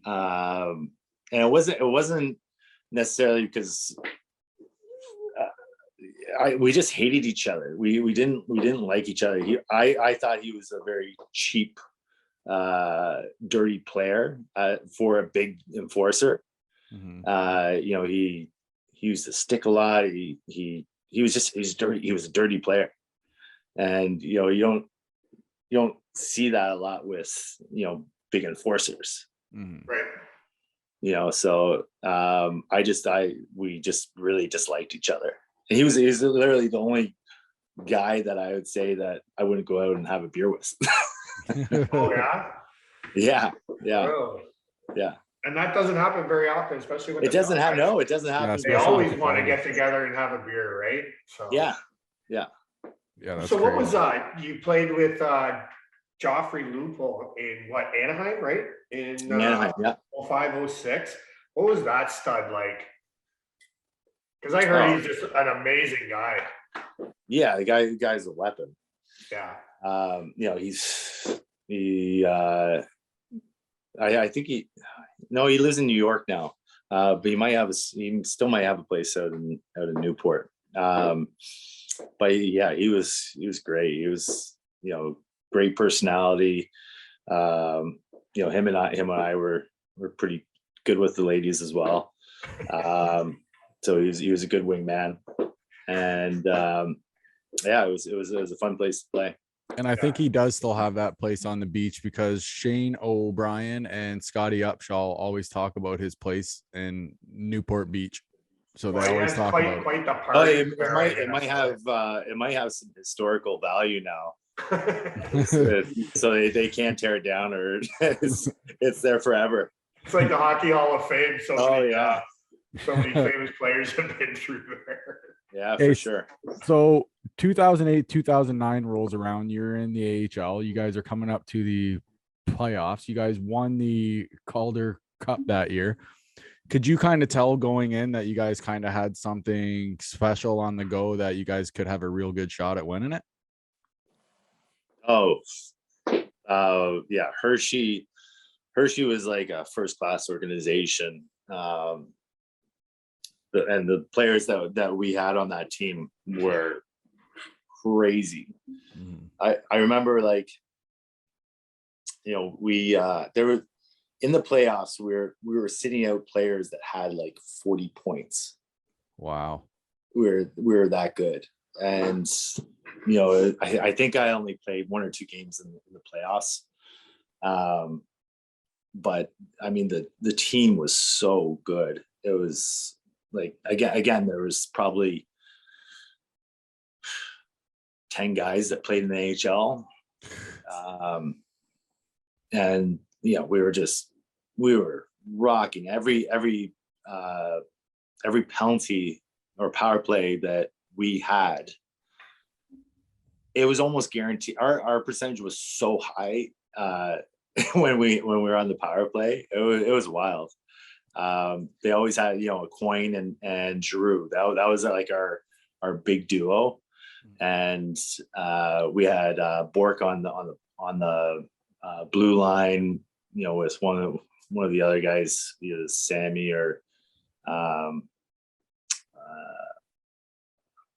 and it wasn't necessarily because we just hated each other. We didn't like each other. I thought he was a very cheap, dirty player for a big enforcer. He used to stick a lot. He was dirty. He was a dirty player, and you don't see that a lot with big enforcers. Right. So we just really disliked each other. And he was literally the only guy that I would say that I wouldn't go out and have a beer with. Oh yeah. Yeah. Really? Yeah. And that doesn't happen very often, especially when it doesn't happen. No, it doesn't happen. They always want to get together and have a beer, right? So Yeah. Yeah. That's so what crazy. was you played with Joffrey Lupul in what, Anaheim, right? In Anaheim, yeah. 05, 06. What was that stud like? Because I heard he's just an amazing guy. Yeah, the guy's a weapon. Yeah. You know, I think he lives in New York now. But he still might have a place out in Newport. But yeah, he was great. He was, you know, great personality. You know, him and I were pretty good with the ladies as well. So he was a good wingman, and yeah, it was a fun place to play. And I think he does still have that place on the beach, because Shane O'Brien and Scotty Upshaw always talk about his place in Newport Beach. So they always talk about quite the Oh, party. it might have some historical value now. So they can't tear it down, or it's there forever. It's like the Hockey Hall of Fame. So many famous players have been through there. Yeah, for sure. So 2008, 2009 rolls around. You're in the AHL. You guys are coming up to the playoffs. You guys won the Calder Cup that year. Could you kind of tell going in that you guys kind of had something special on the go, that you guys could have a real good shot at winning it? Yeah, Hershey was like a first class organization. And the players that we had on that team were crazy. I remember, like, you know, there were in the playoffs, we were sitting out players that had like 40 points. Wow. We were that good. And, you know, I think I only played 1 or 2 games in the playoffs. But I mean, the team was so good. It was like, again, there was probably 10 guys that played in the AHL. And, you know, we were rocking every penalty or power play that we had. It was almost guaranteed. Our percentage was so high when we were on the power play. It was wild. They always had, you know, a Coyne and Giroux. That was like our big duo. And we had Bork on the blue line, you know, with one of the other guys, either Sammy or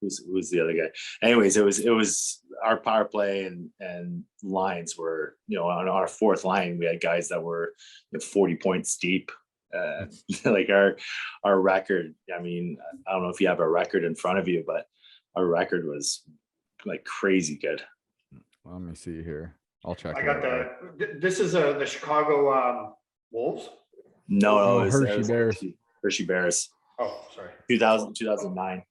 who's the other guy. Anyways, it was our power play and lines were, you know, on our fourth line, we had guys that were, you know, 40 points deep. Like our record, I mean, I don't know if you have a record in front of you, but our record was like crazy good. Let me see here. I'll check. I got this is the Chicago Wolves. No, it Hershey was Bears. Hershey Bears. Oh, sorry. 2009.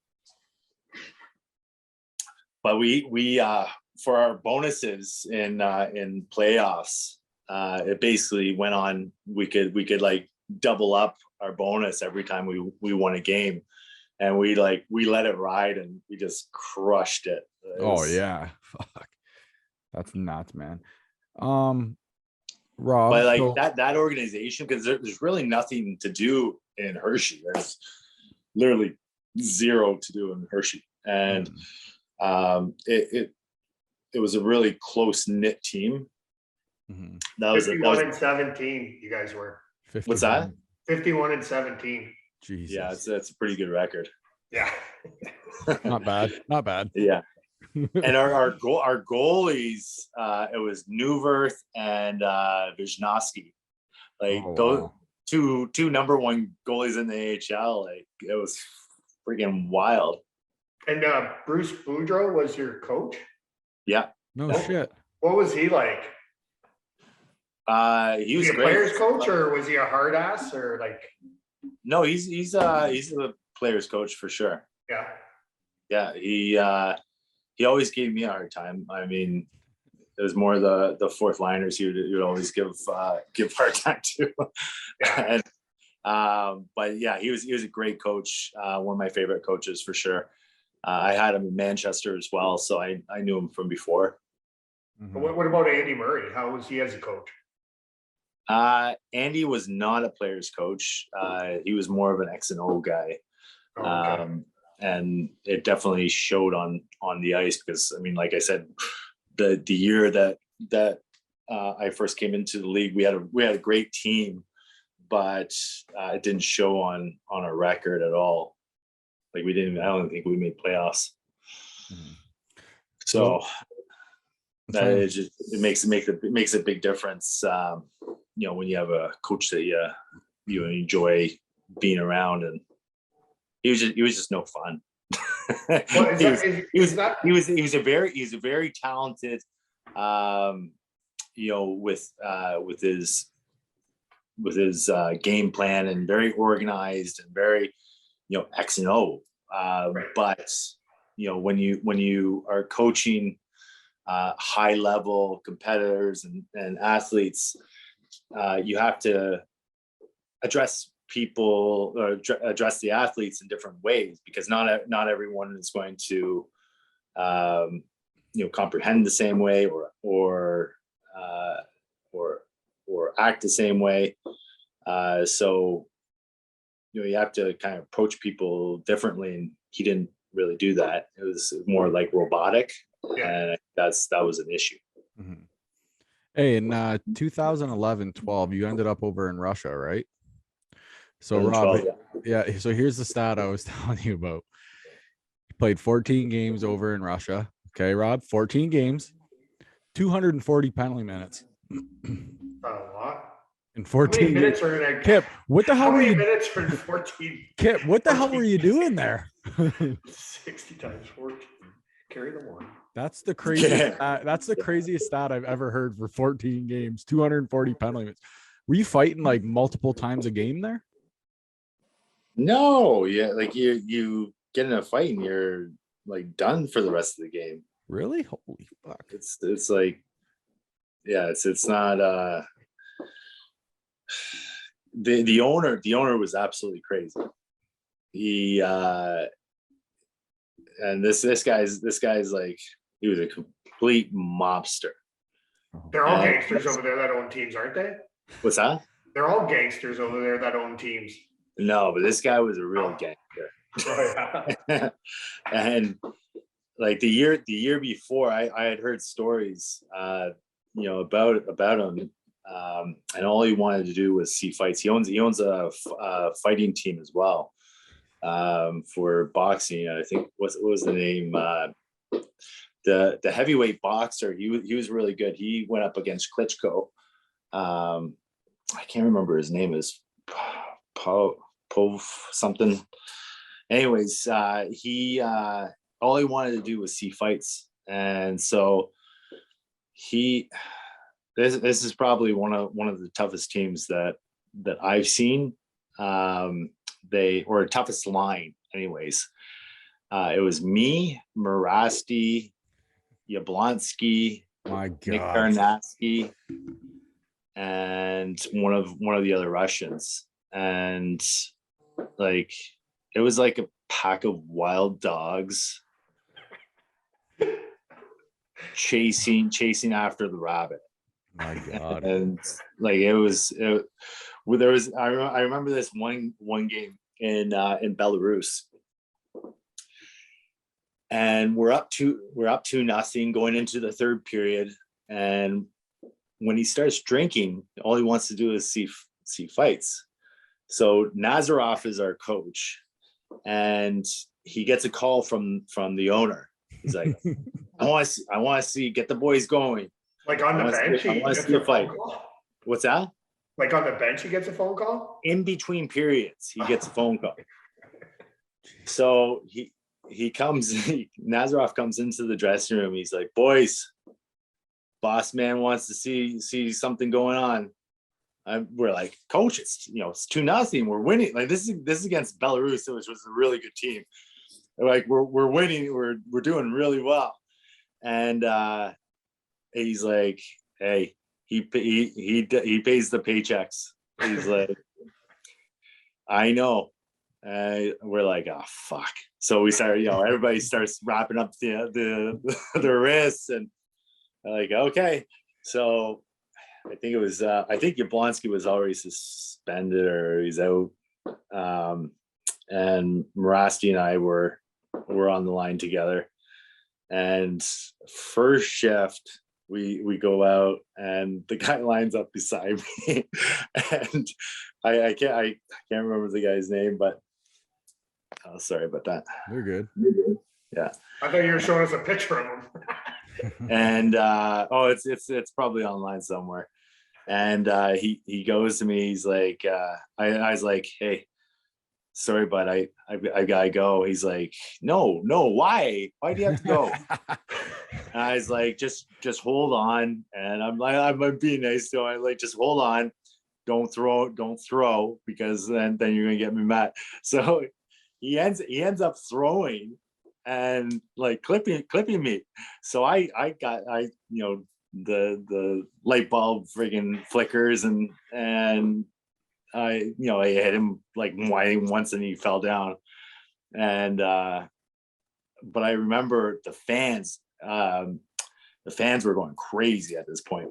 But we for our bonuses in playoffs, it basically went on. We could like double up our bonus every time we won a game, and we let it ride, and we just crushed it. Yeah, fuck, that's nuts, man. Rob, but like that organization, because there's really nothing to do in Hershey. There's literally zero to do in Hershey, and it was a really close knit team. That was 51-17. You guys were. 51. What's that? 51-17. Jesus. Yeah, that's a pretty good record. Yeah. Not bad. Yeah. And our goalies, it was Newverth and Wisnowski. Like those two number one goalies in the AHL. Like, it was freaking wild. And Bruce Boudreau was your coach? Yeah. No shit. What was he like? He was a great. Players coach, or was he a hard ass, or like? No, he's a players coach for sure. Yeah. Yeah, he always gave me a hard time. I mean, it was more the fourth liners he would always give hard time to. Yeah. And, but yeah, he was a great coach. One of my favorite coaches for sure. I had him in Manchester as well, so I knew him from before. Mhm. What about Andy Murray? How was he as a coach? Andy was not a player's coach. He was more of an X and O guy. Oh, okay. And it definitely showed on the ice because, I mean, like I said, the year that I first came into the league, we had a great team, but it didn't show on our record at all. Like I don't think we made playoffs. Mhm. So that trying- is just, it makes a big difference. When you have a coach that you enjoy being around, and he was just no fun. Well, he was a very talented, with his game plan, and very organized and very, X and O. Right. But when you are coaching high level competitors and athletes, you have to address people or address the athletes in different ways, because not everyone is going to comprehend the same way or act the same way. So you have to kind of approach people differently, and he didn't really do that. It was more like robotic. Yeah. And that was an issue. Mhm. Hey, in 2011-12, you ended up over in Russia, right? So Rob, 2012, yeah. So here's the stat I was telling you about. You played 14 games over in Russia. Okay, Rob, 14 games, 240 penalty minutes. Not a lot. In How 14 many games. minutes are in a Kip, what the hell How were many you minutes are in 14? Kip, what the hell 14 were you doing there? 60 times 14. Carry the one. That's the craziest Yeah. that's the craziest stat I've ever heard for 14 games, 240 penalty minutes. Were you fighting like multiple times a game there? No, yeah, like you get in a fight and you're like done for the rest of the game. Really? Holy fuck. It's like, yeah, it's not the owner was absolutely crazy. He and this guy's like, he was a complete mobster. They're all And- gangsters over there that own teams, aren't they? What's that? They're all gangsters over there that own teams. No, but this guy was a real gangster. Oh, yeah. And like the year before, I had heard stories about him, and all he wanted to do was see fights. He owns a fighting team as well, for boxing. I think what was the name, the heavyweight boxer. He was really good. He went up against Klitschko. I can't remember his name is Pov something. Anyways, he all he wanted to do was see fights, and so this is probably one of the toughest teams that I've seen. Toughest line, anyways. It was me, Morasti, Yablonsky, My Nick God. Karnatsky, and one of the other Russians, and like it was like a pack of wild dogs chasing after the rabbit. My God. And like I remember this one game in Belarus, and we're up to nothing going into the third period, and when he starts drinking, all he wants to do is see fights. So Nazarov is our coach, and he gets a call from the owner. He's like, I want to see, get the boys going. Like on the bench, I he want to gets see a a fight. phone call? What's that? Like on the bench, he gets a phone call? In between periods, he gets a phone call. So Nazarov comes into the dressing room. He's like, boys, boss man wants to see something going on. We're like, coach, it's 2-0. We're winning. Like this is against Belarus, which was a really good team. Like we're winning. We're doing really well. And he's like, hey, he pays the paychecks. He's like, I know. We're like, oh fuck. So we started, everybody starts wrapping up the wrists, and Like, okay. So I think it was, I think Yablonski was already suspended or he's out. And Morasti and I were on the line together. And first shift, we go out and the guy lines up beside me. And I can't remember the guy's name, but oh, sorry about that. You're good. Yeah. I thought you were showing us a picture of him. And it's probably online somewhere. And he goes to me, he's like, I was like, hey, sorry, but I gotta go. He's like, no, why do you have to go? And I was like, just hold on. And I'm being nice to him. I like, just hold on, don't throw because then you're gonna get me mad. So he ends up throwing and like clipping me. So I the light bulb friggin' flickers and I hit him like once and he fell down. And but I remember the fans were going crazy at this point.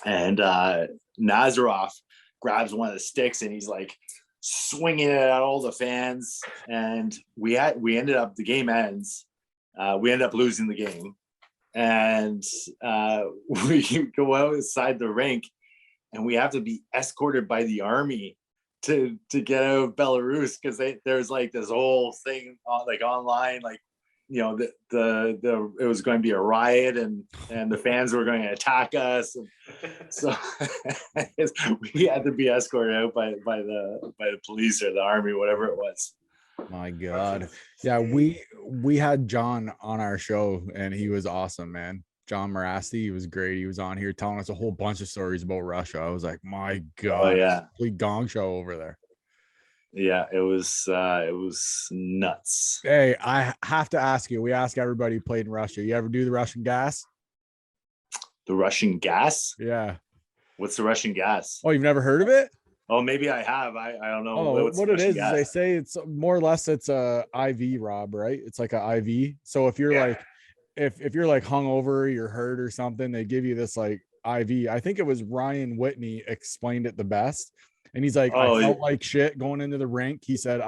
And Nazarov grabs one of the sticks and he's like swinging it at all the fans. And we ended up, the game ends. We ended up losing the game. And we go outside the rink and we have to be escorted by the army to get out of Belarus because there's like this whole thing like online, like it was going to be a riot and the fans were going to attack us, and so we had to be escorted out by the police or the army, whatever it was. My God. Yeah, we had John on our show and he was awesome, man. John Morasti, he was great. He was on here telling us a whole bunch of stories about Russia. I was like, my God, complete gong show over there. Yeah, it was nuts. Hey, I have to ask you, we ask everybody who played in Russia, you ever do the Russian gas? The Russian gas? Yeah. What's the Russian gas? Oh, you've never heard of it? Oh, maybe I have. I don't know. Oh, what it is they say it's more or less it's a IV, Rob, right? It's like a IV. So if you're like if you're like hungover, you're hurt or something, they give you this like IV. I think it was Ryan Whitney explained it the best. And he's like, I felt like shit going into the rink. He said,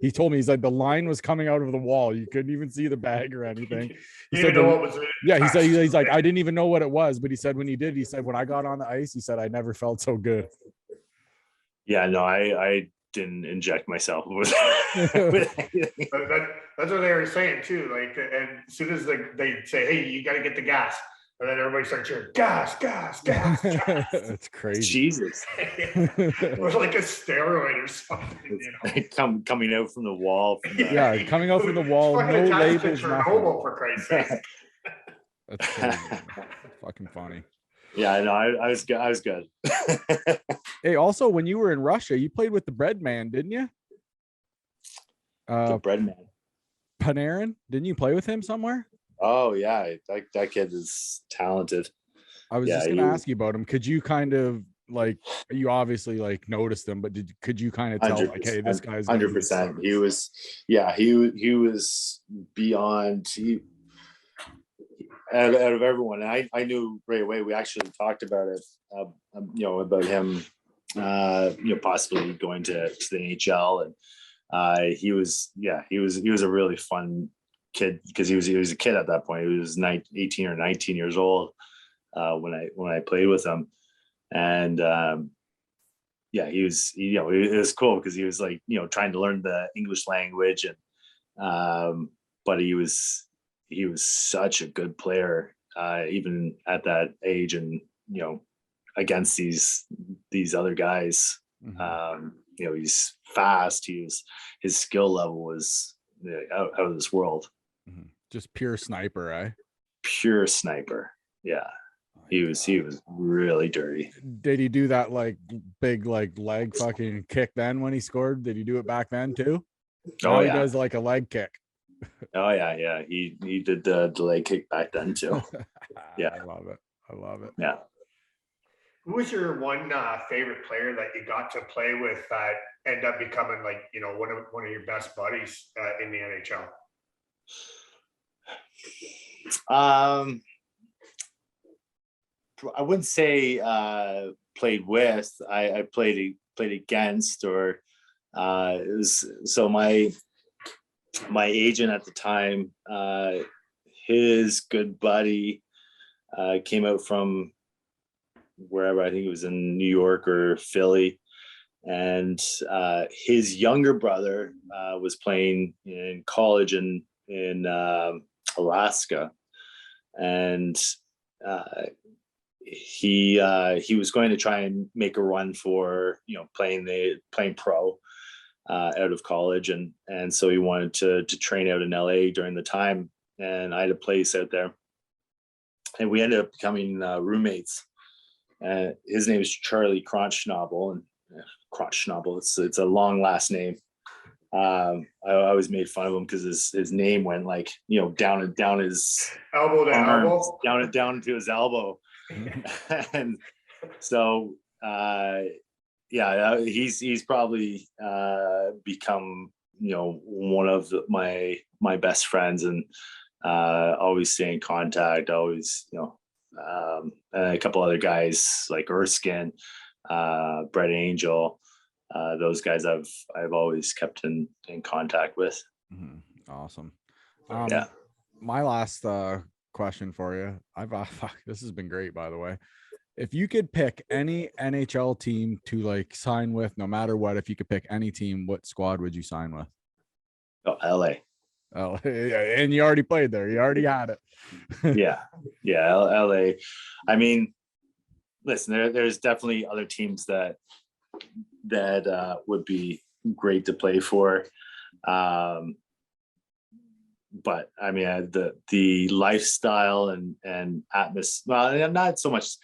he told me, he's like, the line was coming out of the wall. You couldn't even see the bag or anything. He said, he said, he's like, I didn't even know what it was. But he said, when I got on the ice, he said, I never felt so good. Yeah, no, I didn't inject myself with that's what they were saying too. Like, and as soon as they say, hey, you got to get the gas. And then everybody starts cheering, gas. That's crazy. Jesus. It was like a steroid or something, coming out from the wall. Coming out from the wall. No labels, nothing. For Christ's sake. That's crazy. That's fucking funny. Yeah, no, I was good. Hey, also, when you were in Russia, you played with the bread man, didn't you? The bread man. Panarin, didn't you play with him somewhere? Oh yeah, that kid is talented. I was just gonna ask you about him. Could you kind of like, you obviously like noticed him, but could you kind of tell like, hey, this guy's 100%. He was beyond. Out of everyone, and I knew right away. We actually talked about it, about him, possibly going to the NHL, and he was a really fun kid because he was a kid at that point. He was 18 or 19 years old when I played with him, and it was cool because he was like trying to learn the English language, and but he was such a good player even at that age, and against these other guys. Mm-hmm. He's fast. His skill level was out of this world. Mm-hmm. Just pure sniper, eh? Pure sniper. Yeah. He was really dirty. Did he do that like big like leg fucking kick then when he scored? Did he do it back then too? He does like a leg kick. Oh yeah. He did the leg kick back then too. Yeah. I love it. Yeah. Who was your one favorite player that you got to play with that ended up becoming like one of your best buddies in the NHL? I wouldn't say played with. I played against, or it was so my agent at the time, his good buddy came out from wherever, I think it was in New York or Philly, and his younger brother was playing in college in Alaska, and he was going to try and make a run for playing pro out of college, and so he wanted to train out in LA during the time, and I had a place out there, and we ended up becoming roommates. His name is Charlie Kronschnabel, and Kronschnabel, it's a long last name. I always made fun of him because his name went like down his elbow to arms, elbow, down to his elbow. And so he's probably become one of my best friends, and always stay in contact, always and a couple other guys like Erskine, Brett Angel, those guys I've always kept in contact with. Awesome. Yeah. My last question for you. This has been great, by the way. If you could pick any NHL team to like sign with, no matter what, if you could pick any team, what squad would you sign with? Oh, LA. Oh, yeah, and you already played there. You already had it. yeah, LA. I mean, listen, there's definitely other teams that would be great to play for. But I mean, the lifestyle and atmosphere, well, not so much.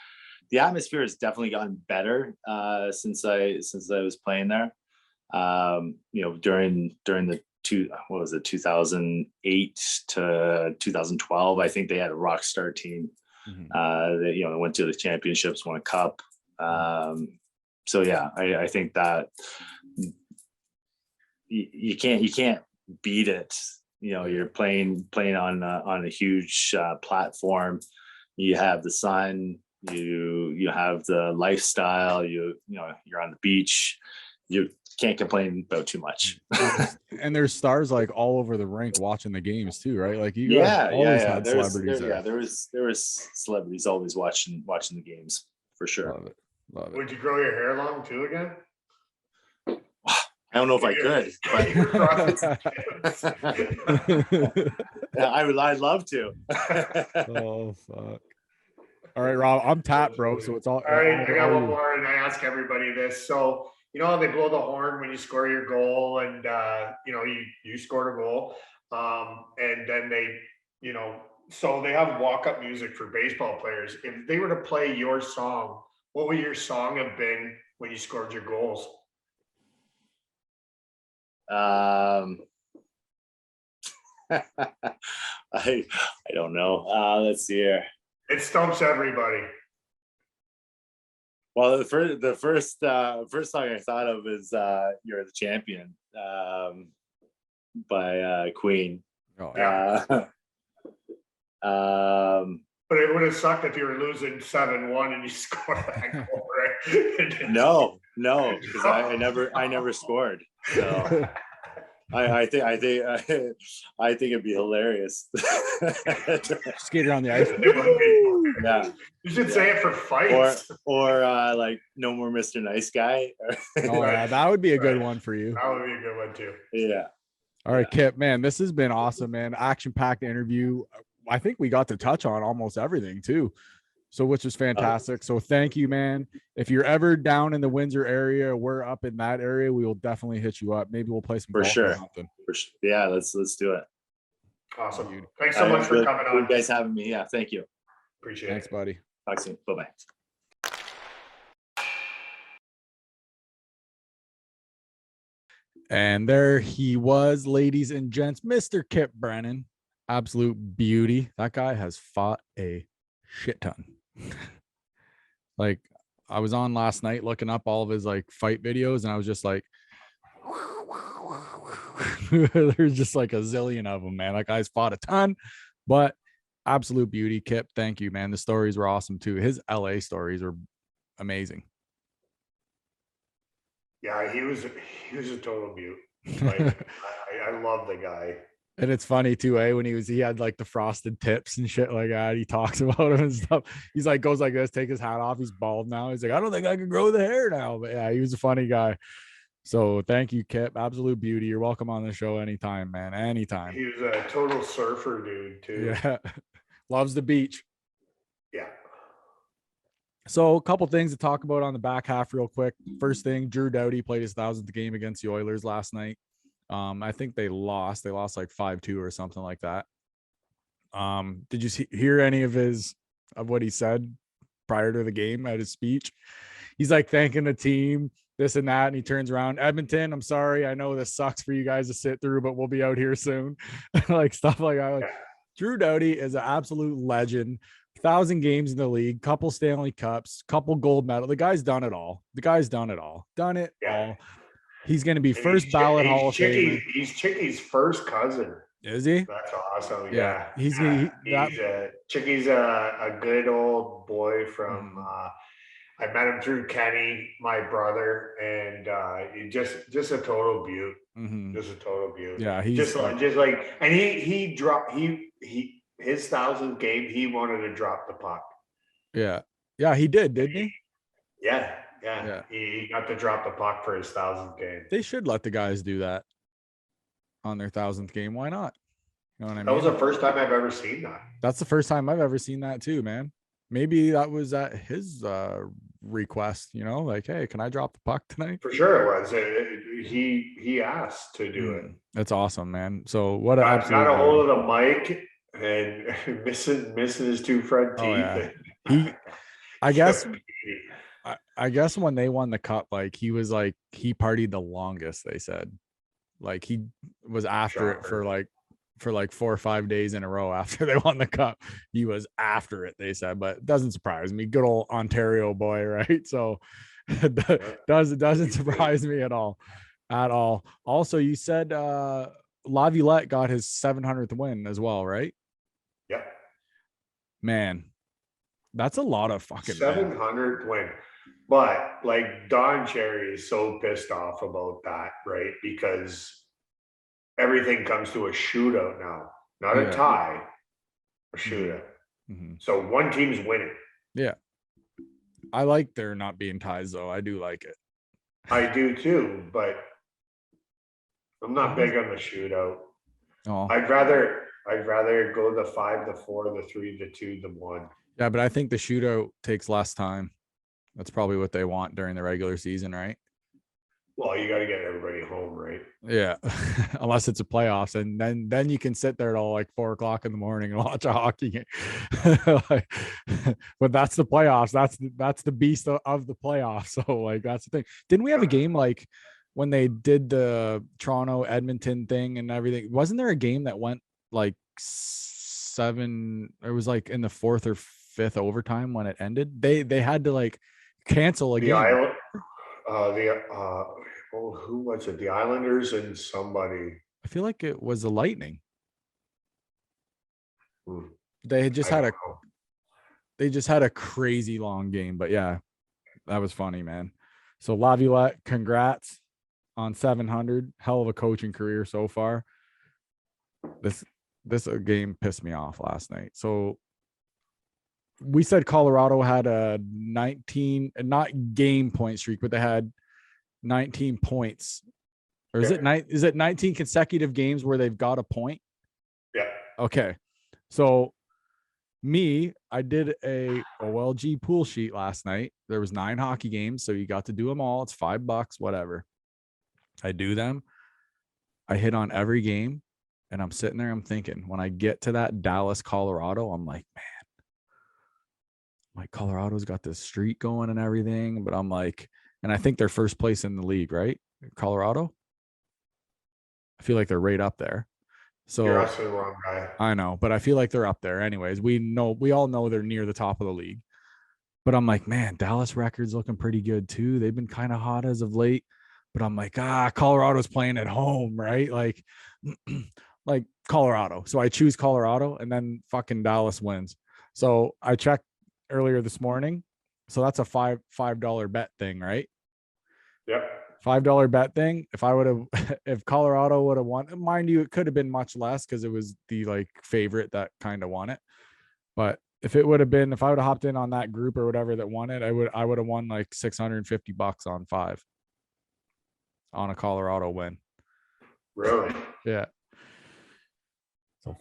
The atmosphere has definitely gotten better since I was playing there. During the 2008 to 2012, I think they had a rock star team. That went to the championships, won a cup. So yeah, I think that you can't beat it. You're playing on a huge platform. You have the sun. You have the lifestyle. You're on the beach. You can't complain about too much. And there's stars like all over the rink watching the games too, right? Like you guys always had celebrities there. Yeah, there was celebrities always watching the games for sure. Love it. Would you grow your hair long too again? I don't know if I could, but I'd love to. Oh fuck. All right, Rob, I'm tapped, bro. So it's all right. I got one more, and I ask everybody this. So how they blow the horn when you score your goal, and you scored a goal, and then they, so they have walk-up music for baseball players. If they were to play your song, what would your song have been when you scored your goals? I don't know. Let's see here. It stumps everybody. Well, the first song I thought of is "You're the Champion" by Queen. Oh, yeah. But it would have sucked if you were losing 7-1 and you scored that goal, right? No, because I never scored. So I think it'd be hilarious. Skate around the ice. Yeah. You should say it for fights. Or like "No More Mr. Nice Guy." Oh yeah, that would be a good one for you. That would be a good one too. Yeah. All right, Kip, man, this has been awesome, man. Action-packed interview. I think we got to touch on almost everything too. So, which is fantastic. So thank you, man. If you're ever down in the Windsor area, we're up in that area, we will definitely hit you up. Maybe we'll play some for golf sure. or something. For sure. Yeah, let's do it. Awesome. Thanks so much for coming on. You guys having me. Yeah, thank you. Appreciate Thanks, it. buddy. Talk soon. Bye-bye. And there he was, ladies and gents, Mr. Kip Brennan. Absolute beauty. That guy has fought a shit ton. Like, I was on last night looking up all of his like fight videos, and I was just like, there's just like a zillion of them, man. That guy's fought a ton, but absolute beauty. Kip, thank you, man. The stories were awesome too. His LA stories were amazing. Yeah, he was a total beaut. Like I love the guy. And it's funny too, when he had like the frosted tips and shit like that. He talks about him and stuff. He's like, goes like this, take his hat off. He's bald now. He's like, I don't think I can grow the hair now. But yeah, he was a funny guy. So thank you, Kip. Absolute beauty. You're welcome on the show anytime, man. Anytime. He was a total surfer dude too. Yeah. Loves the beach. Yeah. So a couple things to talk about on the back half real quick. First thing, Drew Doughty played his 1,000th game against the Oilers last night. I think they lost. They lost like 5-2 or something like that. Did you hear any of what he said prior to the game at his speech? He's like thanking the team, this and that, and he turns around, Edmonton, I'm sorry, I know this sucks for you guys to sit through, but we'll be out here soon. Like stuff like that. Like, Drew Doughty is an absolute legend. 1,000 games in the league, couple Stanley Cups, couple gold medal. The guy's done it all. Done it all. He's going to be first ballot Hall of Famer. He's Chicky's first cousin. Is he? That's awesome. Yeah. Chicky's a good old boy from. I met him through Kenny, my brother, and he just a total beaut. Just a total beaut. Yeah, he's just like, and he dropped his 1,000th game. He wanted to drop the puck. Yeah, he didn't he? Yeah. He got to drop the puck for his 1,000th game. They should let the guys do that on their 1,000th game. Why not? You know what I mean? That was the first time I've ever seen that. That's the first time I've ever seen that too, man. Maybe that was at his request, like, hey, can I drop the puck tonight? For sure it was. He asked to do it. That's awesome, man. So what got a hold of the mic and missing his two front teeth. Oh, yeah. I guess when they won the cup, like he partied the longest, they said. Like he was after it for like 4 or 5 days in a row after they won the cup. He was after it, they said, but it doesn't surprise me. Good old Ontario boy, right? So it doesn't surprise me at all. Also, you said Laviolette got his 700th win as well, right? Yeah. Man, that's a lot of fucking 700th win. But like Don Cherry is so pissed off about that, right? Because everything comes to a shootout now, not a tie, a shootout. So one team's winning. Yeah. I like there not being ties though. I do like it. I do too, but I'm not big on the shootout. Oh. I'd rather go the 5-4, the 3-2, the 1. Yeah, but I think the shootout takes less time. That's probably what they want during the regular season, right? Well, you got to get everybody home, right? Yeah, unless it's a playoffs, and then you can sit there till like 4 o'clock in the morning and watch a hockey game. But that's the playoffs. That's the beast of the playoffs. So like that's the thing. Didn't we have a game like when they did the Toronto Edmonton thing and everything? Wasn't there a game that went like 7? It was like in the 4th or 5th overtime when it ended. They had to like cancel a game. Who was it? The Islanders and somebody. I feel like it was the Lightning. They just had a crazy long game, but yeah, that was funny, man. So Laviolette, congrats on 700. Hell of a coaching career so far. This game pissed me off last night. So we said Colorado had a 19, not game point streak, but they had 19 points. Or is it 19 consecutive games where they've got a point? Yeah. Okay. So I did a OLG pool sheet last night. There was 9 hockey games, so you got to do them all. It's $5, whatever. I do them. I hit on every game, and I'm sitting there, I'm thinking, when I get to that Dallas, Colorado, I'm like, man, Colorado's got this streak going and everything, but I'm like, and I think they're first place in the league, right? Colorado. I feel like they're right up there. So you're absolutely wrong, guy. I know, but I feel like they're up there. Anyways, we all know they're near the top of the league. But I'm like, man, Dallas record's looking pretty good too. They've been kind of hot as of late. But I'm like, Colorado's playing at home, right? Like Colorado. So I choose Colorado, and then fucking Dallas wins. So I checked earlier this morning. So that's a $5 bet thing, right? Yep. $5 bet thing. If I would have, if Colorado would have won, mind you, it could have been much less because it was the like favorite that kind of won it. But if it would have been, if I would have hopped in on that group or whatever that won it, I would have won like $650 on 5 on a Colorado win. Really? Yeah. So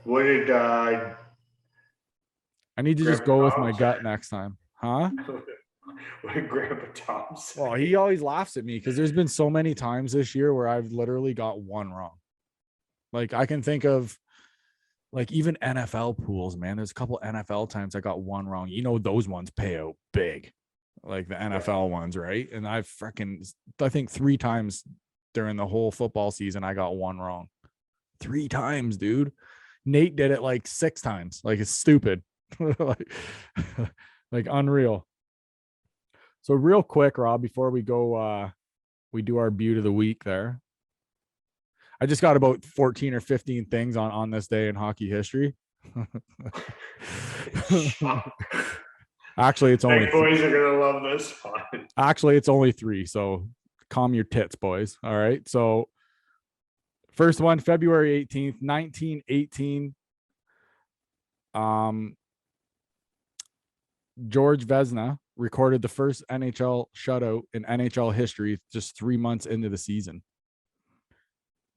what did I need to just go with my gut next time. Huh? what did Grandpa Tom say? Well, he always laughs at me because there's been so many times this year where I've literally got one wrong. Like I can think of like even NFL pools, man. There's a couple NFL times I got one wrong. You know, those ones pay out big, like the NFL ones, right? And I think 3 times during the whole football season, I got one wrong. 3 times, dude. Nate did it like 6 times. Like it's stupid. like unreal. So real quick, Rob, before we go, we do our beaut of the week there. I just got about 14 or 15 things on this day in hockey history. Actually, it's only boys are gonna love this one. Actually, it's only 3. So calm your tits, boys. All right. So first one, February 18th, 1918. George Vezina recorded the first NHL shutout in NHL history just 3 months into the season.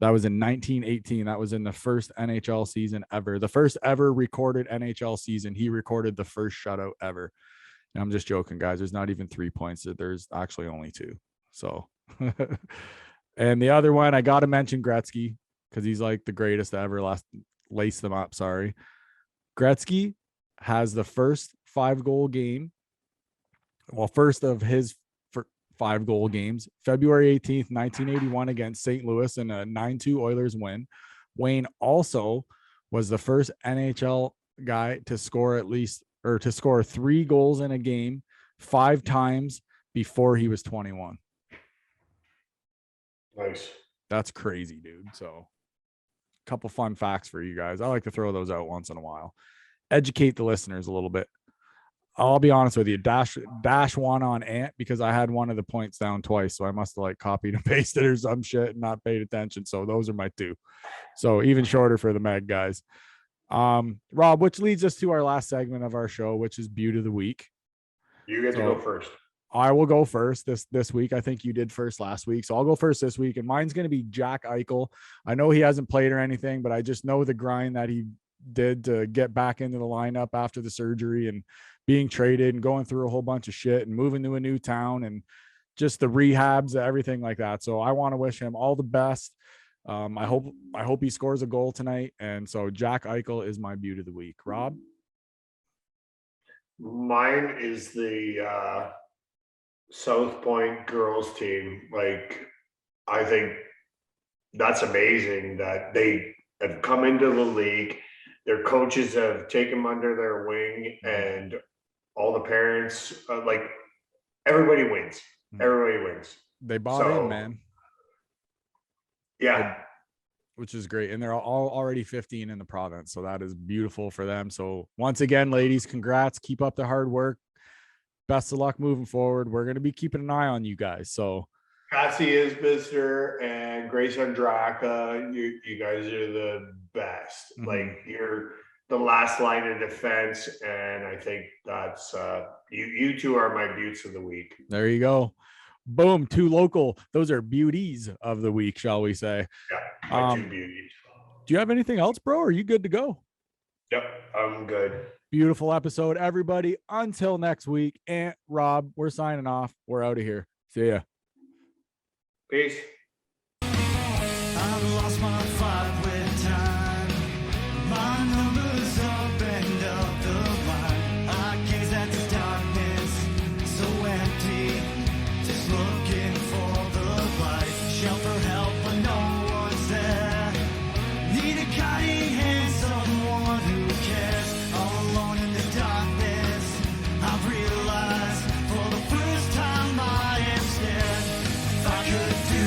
That was in 1918. That was in the first NHL season ever. The first ever recorded NHL season. He recorded the first shutout ever. And I'm just joking, guys. There's not even 3 points. There's actually only 2. So, and the other one, I got to mention Gretzky because he's like the greatest to ever lace them up. Sorry. Gretzky has the first 5-goal game. Well, first of his 5-goal games, February 18th, 1981 against St. Louis in a 9-2 Oilers win. Wayne also was the first NHL guy to score to score 3 goals in a game 5 times before he was 21. Nice. That's crazy, dude. So a couple fun facts for you guys. I like to throw those out once in a while. Educate the listeners a little bit. I'll be honest with you, dash one on Ant because I had one of the points down twice. So I must have like copied and pasted or some shit and not paid attention. So those are my 2. So even shorter for the Meg guys. Rob, which leads us to our last segment of our show, which is Beaut of the Week. You get to go first. I will go first this week. I think you did first last week. So I'll go first this week. And mine's going to be Jack Eichel. I know he hasn't played or anything, but I just know the grind that he did to get back into the lineup after the surgery and being traded and going through a whole bunch of shit and moving to a new town and just the rehabs, everything like that. So I want to wish him all the best. I hope he scores a goal tonight. And so Jack Eichel is my beaut of the week. Rob? Mine is the South Point girls team. Like, I think that's amazing that they have come into the league. Their coaches have taken them under their wing, and all the parents, like everybody wins. Everybody wins. They bought in, man. Yeah. Which is great. And they're all already 15 in the province. So that is beautiful for them. So once again, ladies, congrats. Keep up the hard work. Best of luck moving forward. We're going to be keeping an eye on you guys. So Cassie Isbister and Grace Andraka, you guys are the best. Mm-hmm. Like, you're the last line of defense, and I think that's you 2 are my beauts of the week. There you go. Boom. 2 local. Those are beauties of the week, shall we say? Yeah, my 2 beauties. Do you have anything else, bro? Or are you good to go? Yep, I'm good. Beautiful episode, everybody. Until next week, Aunt Rob, we're signing off. We're out of here. See ya. Peace. I've lost my fight with time. My numbers up and up the line. I gaze at the darkness, so empty. Just looking for the light. Shout for help, but no one's there. Need a guiding hand, someone who cares. All alone in the darkness, I've realized for the first time I am scared. If I could do